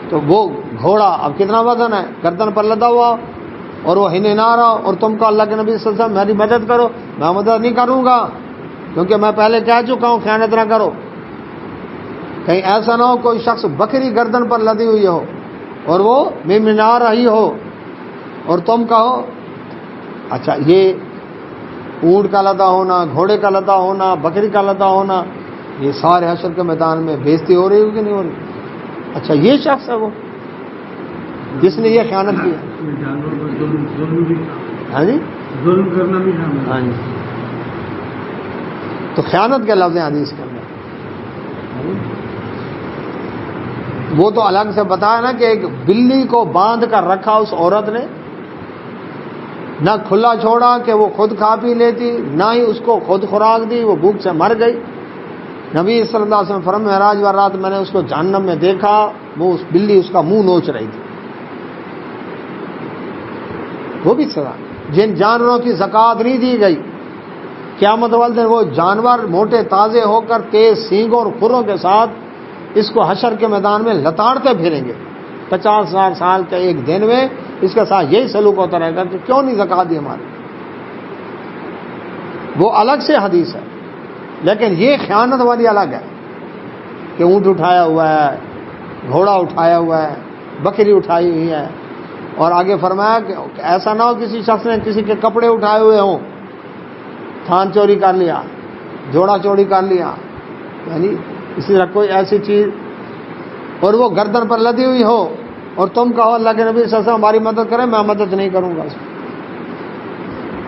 تو وہ گھوڑا اب کتنا وزن ہے، گردن پر لدا ہوا اور وہ ہنہنا رہا اور تم کو اللہ کے نبی صلی اللہ علیہ وسلم میری مدد کرو. میں مدد نہیں کروں گا کیونکہ میں پہلے کہہ چکا ہوں خیانت نہ کرو. کہیں ایسا نہ ہو کوئی شخص بکری گردن پر لدی ہوئی ہو اور وہ منا رہی ہو اور تم کہو. اچھا یہ اونٹ کا لدا ہونا، گھوڑے کا لدا ہونا، بکری کا لدا ہونا، یہ سارے حشر کے میدان میں بےزتی ہو رہی ہوگی نہیں ہو رہی؟ اچھا یہ شخص ہے وہ جس نے یہ خیانت کی. ہاں جی، ظلم کرنا بھی ہاں جی. تو خیانت کے لفظ ہیں حدیث کے اندر. وہ تو الگ سے بتایا نا کہ ایک بلی کو باندھ کر رکھا اس عورت نے، نہ کھلا چھوڑا کہ وہ خود کھا پی لیتی، نہ ہی اس کو خود خوراک دی، وہ بھوک سے مر گئی. نبی صلی اللہ علیہ وسلم فرمایا معراج والی رات میں نے اس کو جہنم میں دیکھا، وہ اس بلی اس کا منہ نوچ رہی تھی. وہ بھی سزا. جن جانوروں کی زکوٰۃ نہیں دی گئی قیامت والے دن وہ جانور موٹے تازے ہو کر تیز سینگوں اور کھروں کے ساتھ اس کو حشر کے میدان میں لتاڑتے پھریں گے. 50,000 سال کے ایک دن میں اس کے ساتھ یہی سلوک ہوتا رہے گا کہ کیوں نہیں زکوٰۃ دی ہماری. وہ الگ سے حدیث ہے، لیکن یہ خیانت والی الگ ہے کہ اونٹ اٹھایا ہوا ہے، گھوڑا اٹھایا ہوا ہے، بکری اٹھائی ہوئی ہے. اور آگے فرمایا کہ ایسا نہ ہو کسی شخص نے کسی کے کپڑے اٹھائے ہوئے ہوں، تھان چوری کر لیا، جوڑا چوری کر لیا، یعنی اسی طرح کوئی ایسی چیز اور وہ گردن پر لدی ہوئی ہو اور تم کہو اللہ کے نبی صلی اللہ علیہ وسلم ہماری مدد کریں، میں مدد نہیں کروں گا.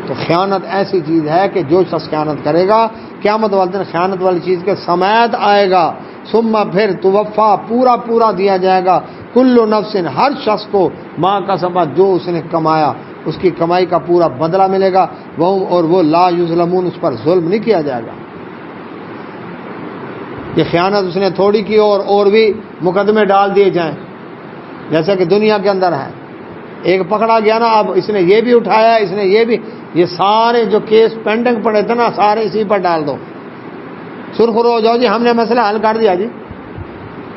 تو خیانت ایسی چیز ہے کہ جو شخص خیانت کرے گا قیامت والے دن خیانت والی چیز کے سمیت آئے گا. ثم پھر توفا پورا دیا جائے گا کل نفس ہر شخص کو ما کسبت جو اس نے کمایا، اس کی کمائی کا پورا بدلہ ملے گا. اور وہ لا یظلمون اس پر ظلم نہیں کیا جائے گا. یہ خیانت اس نے تھوڑی کی اور بھی مقدمے ڈال دیے جائیں جیسا کہ دنیا کے اندر ہے. ایک پکڑا گیا نا، اب اس نے یہ بھی اٹھایا، اس نے یہ بھی، یہ سارے جو کیس پینڈنگ پڑے تھے نا سارے اسی پر ڈال دو. سرخرو ہو جاؤ جی ہم نے مسئلہ حل کر دیا جی.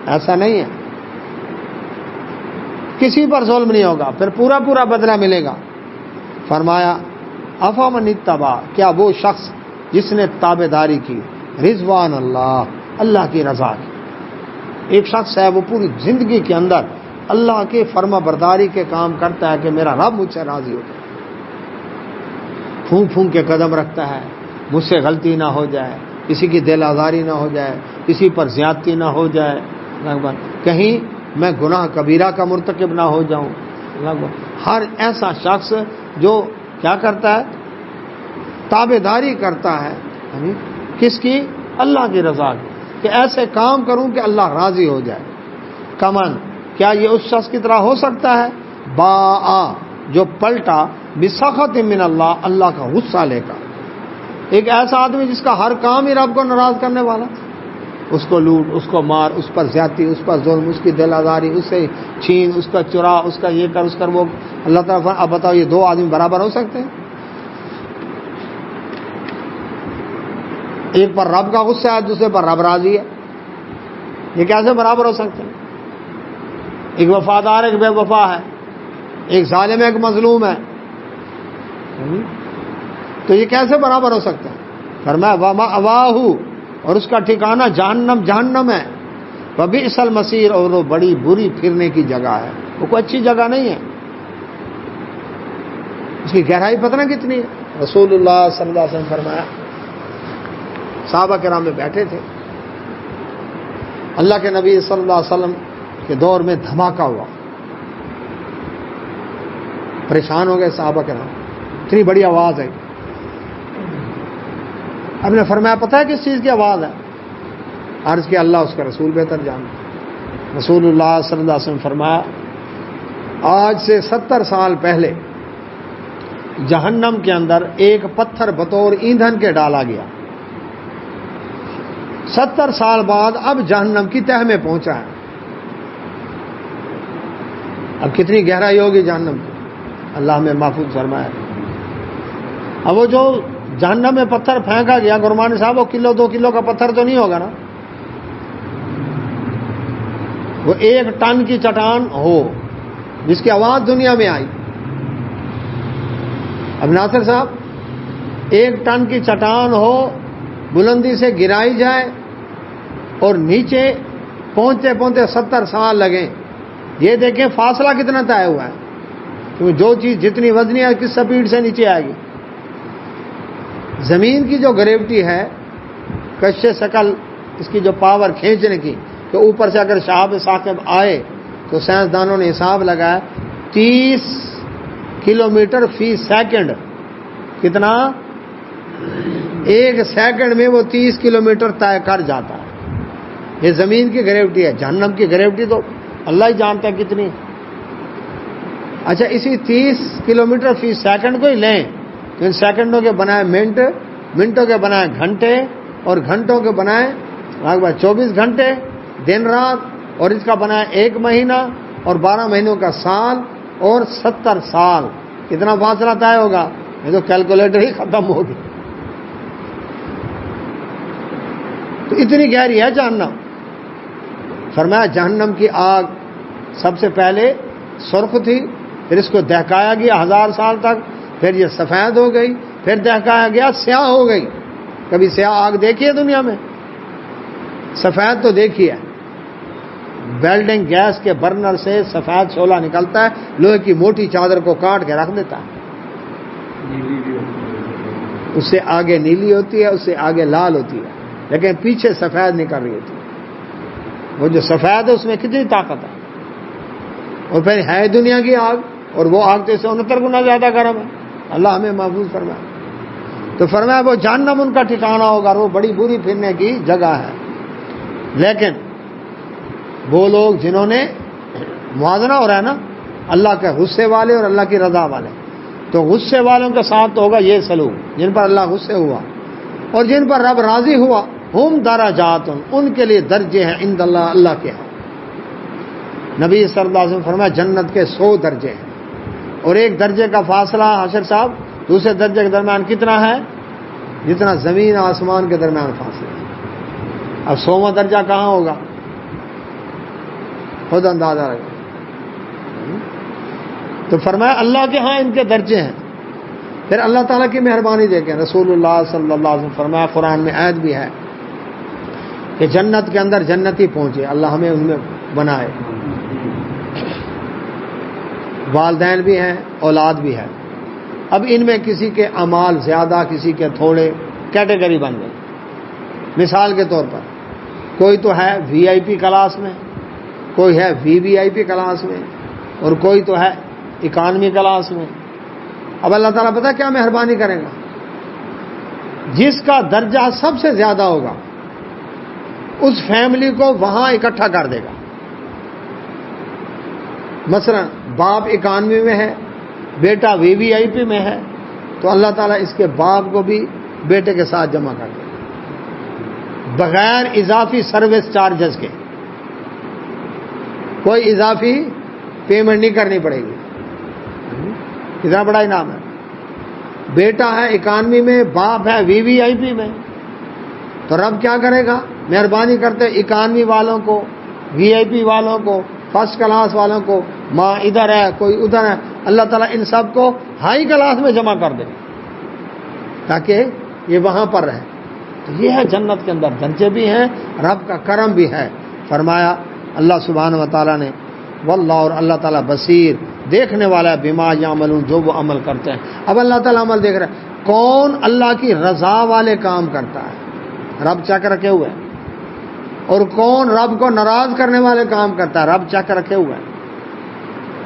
ایسا نہیں ہے، کسی پر ظلم نہیں ہوگا، پھر پورا بدلہ ملے گا. فرمایا افمن اتبع، کیا وہ شخص جس نے تابع داری کی رضوان اللہ کی رضا کی. ایک شخص ہے وہ پوری زندگی کے اندر اللہ کے فرما برداری کے کام کرتا ہے کہ میرا رب مجھ سے راضی ہو جائے، پھونک کے قدم رکھتا ہے مجھ سے غلطی نہ ہو جائے، کسی کی دل آزاری نہ ہو جائے، کسی پر زیادتی نہ ہو جائے، کہیں میں گناہ کبیرہ کا مرتکب نہ ہو جاؤں. ہر ایسا شخص جو کیا کرتا ہے، تابع داری کرتا ہے کس کی؟ اللہ کی رضا کی، کہ ایسے کام کروں کہ اللہ راضی ہو جائے. کمن، کیا یہ اس شخص کی طرح ہو سکتا ہے با جو پلٹا بسخط من اللہ کا غصہ لے کر. ایک ایسا آدمی جس کا ہر کام ہی رب کو ناراض کرنے والا، اس کو لوٹ، اس کو مار، اس پر زیادتی، اس پر ظلم، اس کی دل آزاری، اس سے چھین، اس کا چرا، اس کا یہ کر، اس کر وہ. اللہ تعالیٰ اب بتاؤ یہ دو آدمی برابر ہو سکتے ہیں؟ ایک پر رب کا غصہ ہے، دوسرے پر رب راضی ہے. یہ کیسے برابر ہو سکتے ہیں؟ ایک وفادار ایک بے وفا ہے، ایک ظالم ایک مظلوم ہے، تو یہ کیسے برابر ہو سکتے ہیں؟ فرمایا وما اواہ، اور اس کا ٹھکانہ جہنم ہے. وبئس المصیر، اور وہ بڑی بری پھرنے کی جگہ ہے، وہ کوئی اچھی جگہ نہیں ہے. اس کی گہرائی پتہ نہ کتنی ہے. رسول اللہ صلی اللہ علیہ وسلم فرمایا صحابہ کرام میں بیٹھے تھے، اللہ کے نبی صلی اللہ علیہ وسلم کے دور میں دھماکہ ہوا. پریشان ہو گئے صحابہ کرام، اتنی بڑی آواز ہے۔ اب نے فرمایا پتہ ہے کس چیز کی آواز ہے؟ عرض کیا اللہ اس کا رسول بہتر جانتا۔ رسول اللہ صلی اللہ علیہ وسلم فرمایا آج سے 70 سال پہلے جہنم کے اندر ایک پتھر بطور ایندھن کے ڈالا گیا، 70 سال بعد اب جہنم کی تہہ میں پہنچا ہے۔ اب کتنی گہرائی ہوگی جہنم کی، اللہ ہمیں محفوظ فرمائے۔ اب وہ جو جہنم میں پتھر پھینکا گیا گرمانی صاحب، وہ کلو 2 کلو کا پتھر تو نہیں ہوگا نا، وہ 1 ٹن کی چٹان ہو جس کی آواز دنیا میں آئی۔ اب ناصر صاحب 1 ٹن کی چٹان ہو، بلندی سے گرائی جائے اور نیچے پہنچتے پہنچتے 70 سال لگیں، یہ دیکھیں فاصلہ کتنا طے ہوا ہے، کیونکہ جو چیز جتنی وزنی ہے کس سپیڈ سے نیچے آئے گی۔ زمین کی جو گریوٹی ہے، کش شکل اس کی جو پاور کھینچنے کی، کہ اوپر سے اگر شہاب ثاقب آئے تو سائنسدانوں نے حساب لگایا 30 کلومیٹر فی سیکنڈ، کتنا؟ 1 سیکنڈ میں وہ 30 کلومیٹر طے کر جاتا ہے۔ یہ زمین کی گریوٹی ہے، جہنم کی گریوٹی تو اللہ ہی جانتا ہے کتنی۔ اچھا اسی 30 کلومیٹر فی سیکنڈ کو ہی لیں تو ان سیکنڈوں کے بنائے منٹ، منٹوں کے بنائے گھنٹے، اور گھنٹوں کے بنائے 24 گھنٹے دن رات، اور اس کا بنائے 1 مہینہ، اور 12 مہینوں کا سال، اور 70 سال، کتنا فاصلہ طے ہوگا؟ یہ تو کیلکولیٹر ہی ختم ہوگی۔ تو اتنی گہری ہے جہنم۔ فرمایا جہنم کی آگ سب سے پہلے سرخ تھی، پھر اس کو دہکایا گیا 1000 سال تک، پھر یہ سفید ہو گئی، پھر دہکایا گیا سیاہ ہو گئی۔ کبھی سیاہ آگ دیکھی ہے دنیا میں؟ سفید تو دیکھی ہے، ویلڈنگ گیس کے برنر سے سفید شعلہ نکلتا ہے، لوہے کی موٹی چادر کو کاٹ کے رکھ دیتا ہے، اس سے آگے نیلی ہوتی ہے، اس سے آگے لال ہوتی ہے، لیکن پیچھے سفید نکل رہی ہوتی ہے۔ وہ جو سفید ہے اس میں کتنی طاقت ہے، اور پھر ہے دنیا کی آگ، اور وہ آگ تو اس سے 69 گنا زیادہ گرم ہے۔ اللہ ہمیں محفوظ فرمائے۔ تو فرمایا وہ جہنم ان کا ٹھکانہ ہوگا، وہ بڑی بری پھرنے کی جگہ ہے۔ لیکن وہ لوگ جنہوں نے موازنہ ہو رہا ہے نا اللہ کے غصے والے اور اللہ کی رضا والے، تو غصے والوں کے ساتھ تو ہوگا یہ سلوک، جن پر اللہ غصے ہوا اور جن پر رب راضی ہوا، ہم درجات، ان کے لیے درجے ہیں عند اللہ، اللہ کے ہاں۔ نبی صلی اللہ علیہ وسلم فرمایا جنت کے 100 درجے ہیں، اور ایک درجے کا فاصلہ حشر صاحب دوسرے درجے کے درمیان کتنا ہے؟ جتنا زمین آسمان کے درمیان فاصلہ ہے۔ اب 100واں درجہ کہاں ہوگا؟ خود اندازہ رکھیں۔ تو فرمایا اللہ کے ہاں ان کے درجے ہیں۔ پھر اللہ تعالیٰ کی مہربانی دیکھیں، رسول اللہ صلی اللہ علیہ وسلم فرمایا، قرآن میں آیت بھی ہے کہ جنت کے اندر جنتی پہنچے، اللہ ہمیں ان میں بنائے۔ والدین بھی ہیں، اولاد بھی ہے۔ اب ان میں کسی کے اعمال زیادہ، کسی کے تھوڑے، کیٹیگری بن گئی۔ مثال کے طور پر کوئی تو ہے VIP کلاس میں، کوئی ہے VVIP کلاس میں، اور کوئی تو ہے اکانومی کلاس میں۔ اب اللہ تعالیٰ پتہ کیا مہربانی کرے گا؟ جس کا درجہ سب سے زیادہ ہوگا اس فیملی کو وہاں اکٹھا کر دے گا۔ مثلا باپ اکانومی میں ہے، بیٹا VVIP میں ہے، تو اللہ تعالیٰ اس کے باپ کو بھی بیٹے کے ساتھ جمع کر دے گا بغیر اضافی سروس چارجز کے۔ کوئی اضافی پیمنٹ نہیں کرنی پڑے گی۔ اتنا بڑا انعام ہے۔ بیٹا ہے اکانومی میں، باپ ہے VVIP میں، تو رب کیا کرے گا؟ مہربانی کرتے اکانومی والوں کو، VIP والوں کو، فرسٹ کلاس والوں کو، ماں ادھر ہے کوئی ادھر ہے، اللہ تعالیٰ ان سب کو ہائی کلاس میں جمع کر دے تاکہ یہ وہاں پر رہے۔ تو یہ ہے جنت کے اندر درجے بھی ہیں، رب کا کرم بھی ہے۔ فرمایا اللہ سبحانہ و تعالیٰ نے واللہ، اور اللہ تعالیٰ بصیر، دیکھنے والا ہے، بما یعملون، جو وہ عمل کرتے ہیں۔ اب اللہ تعالیٰ عمل دیکھ رہا ہے، کون اللہ کی رضا والے کام کرتا ہے، رب چیک رکھے ہوئے ہیں، اور کون رب کو ناراض کرنے والے کام کرتا ہے، رب چیک رکھے ہوئے ہیں۔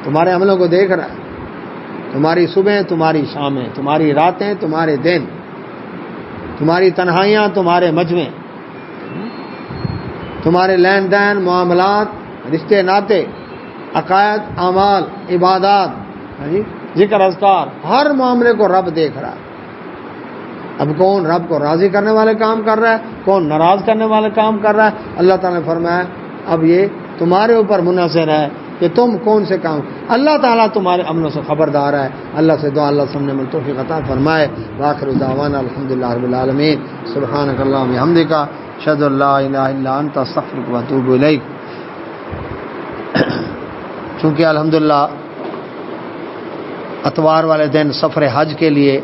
تمہارے عملوں کو دیکھ رہا ہے، تمہاری صبح تمہاری شامیں، تمہاری راتیں تمہارے دن، تمہاری تنہائیاں تمہارے مجمع، تمہارے لین دین، معاملات، رشتے ناطے، عقائد، اعمال، عبادات، ذکر اذکار، ہر معاملے کو رب دیکھ رہا ہے۔ اب کون رب کو راضی کرنے والے کام کر رہا ہے، کون ناراض کرنے والے کام کر رہا ہے؟ اللہ تعالیٰ نے فرمایا اب یہ تمہارے اوپر منحصر ہے کہ تم کون سے کام۔ اللہ تعالیٰ تمہارے امنوں سے خبردار ہے۔ اللہ سے دعا اللہ سمجھنے میں توفیق عطا فرمائے۔ وآخر دعوانا الحمدللہ رب العالمین، سبحانک اللہم وبحمدک، اشہد ان لا الہ الا انت، استغفرک واتوب الیک۔ چونکہ الحمدللہ اتوار والے دن سفر حج کے لیے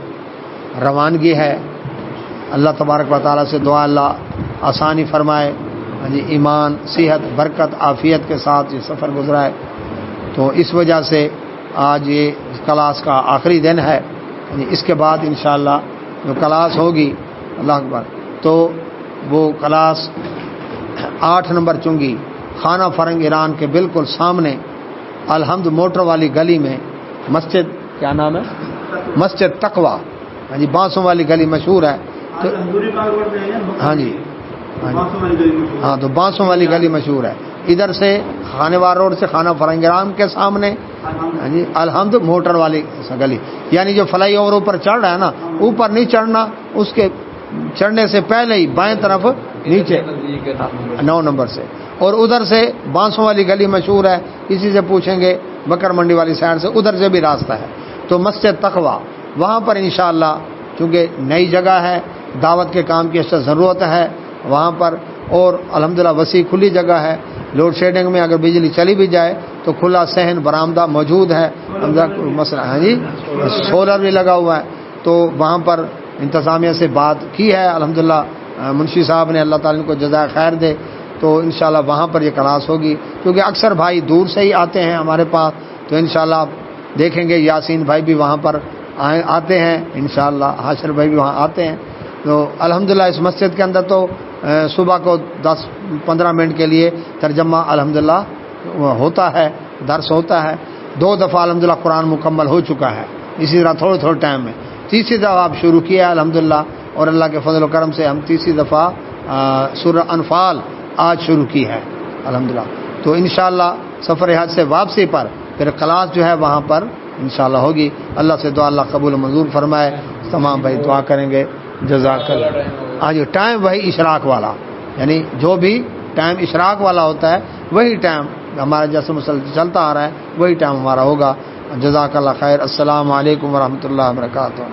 روانگی ہے، اللہ تبارک و تعالیٰ سے دعا اللہ آسانی فرمائے، ایمان، صحت، برکت، عافیت کے ساتھ یہ سفر گزرا ہے۔ تو اس وجہ سے آج یہ کلاس کا آخری دن ہے، اس کے بعد انشاءاللہ جو کلاس ہوگی، اللہ اکبر، تو وہ کلاس 8 نمبر چنگی، خانہ فرنگ ایران کے بالکل سامنے الحمد موٹر والی گلی میں مسجد، کیا نام ہے؟ مسجد تقویٰ، بانسوں والی گلی مشہور ہے۔ تو ہاں جی، ہاں، تو بانسوں والی گلی مشہور ہے۔ ادھر سے خانوار روڈ سے خانہ فرنگ ایران کے سامنے الحمد موٹر والی گلی، یعنی جو فلائی اوور اوپر چڑھ رہا ہے نا، اوپر نہیں چڑھنا، اس کے چڑھنے سے پہلے ہی بائیں طرف نیچے 9 نمبر سے، اور ادھر سے بانسوں والی گلی مشہور ہے، کسی سے پوچھیں گے بکر منڈی والی سائڈ سے ادھر سے بھی راستہ ہے۔ تو مسجد تقویٰ، وہاں پر انشاءاللہ چونکہ نئی جگہ ہے، دعوت کے کام کی اس سے ضرورت ہے وہاں پر، اور الحمدللہ وسیع کھلی جگہ ہے۔ لوڈ شیڈنگ میں اگر بجلی چلی بھی جائے تو کھلا صحن برآمدہ موجود ہے، مسئلہ ہے جی، سولر بھی لگا ہوا ہے۔ تو وہاں پر انتظامیہ سے بات کی ہے الحمدللہ، منشی صاحب نے، اللہ تعالیٰ کو جزائے خیر دے۔ تو انشاءاللہ وہاں پر یہ کلاس ہوگی، کیونکہ اکثر بھائی دور سے ہی آتے ہیں ہمارے پاس، تو انشاءاللہ آپ دیکھیں گے یاسین بھائی بھی وہاں پر آتے ہیں، انشاءاللہ حاشر بھائی بھی وہاں آتے ہیں۔ تو الحمدللہ اس مسجد کے اندر تو صبح کو 10-15 منٹ کے لیے ترجمہ الحمدللہ ہوتا ہے، درس ہوتا ہے۔ 2 دفعہ الحمدللہ قرآن مکمل ہو چکا ہے، اسی طرح تھوڑے تھوڑے ٹائم میں 3ری دفعہ آپ شروع کیا ہے الحمدللہ، اور اللہ کے فضل و کرم سے ہم 3ری دفعہ سورہ انفال آج شروع کی ہے الحمدللہ۔ تو انشاءاللہ سفر حج سے واپسی پر پھر کلاس جو ہے وہاں پر انشاءاللہ ہوگی۔ اللہ سے دعا اللہ قبول و منظور فرمائے۔ تمام بھائی دعا کریں گے، جزاک اللہ۔ آج ٹائم وہی اشراق والا، یعنی جو بھی ٹائم اشراق والا ہوتا ہے وہی ٹائم ہمارا جیسے مسلسل چلتا آ رہا ہے، وہی ٹائم ہمارا ہوگا۔ جزاک اللہ خیر۔ السلام علیکم ورحمۃ اللہ وبرکاتہ۔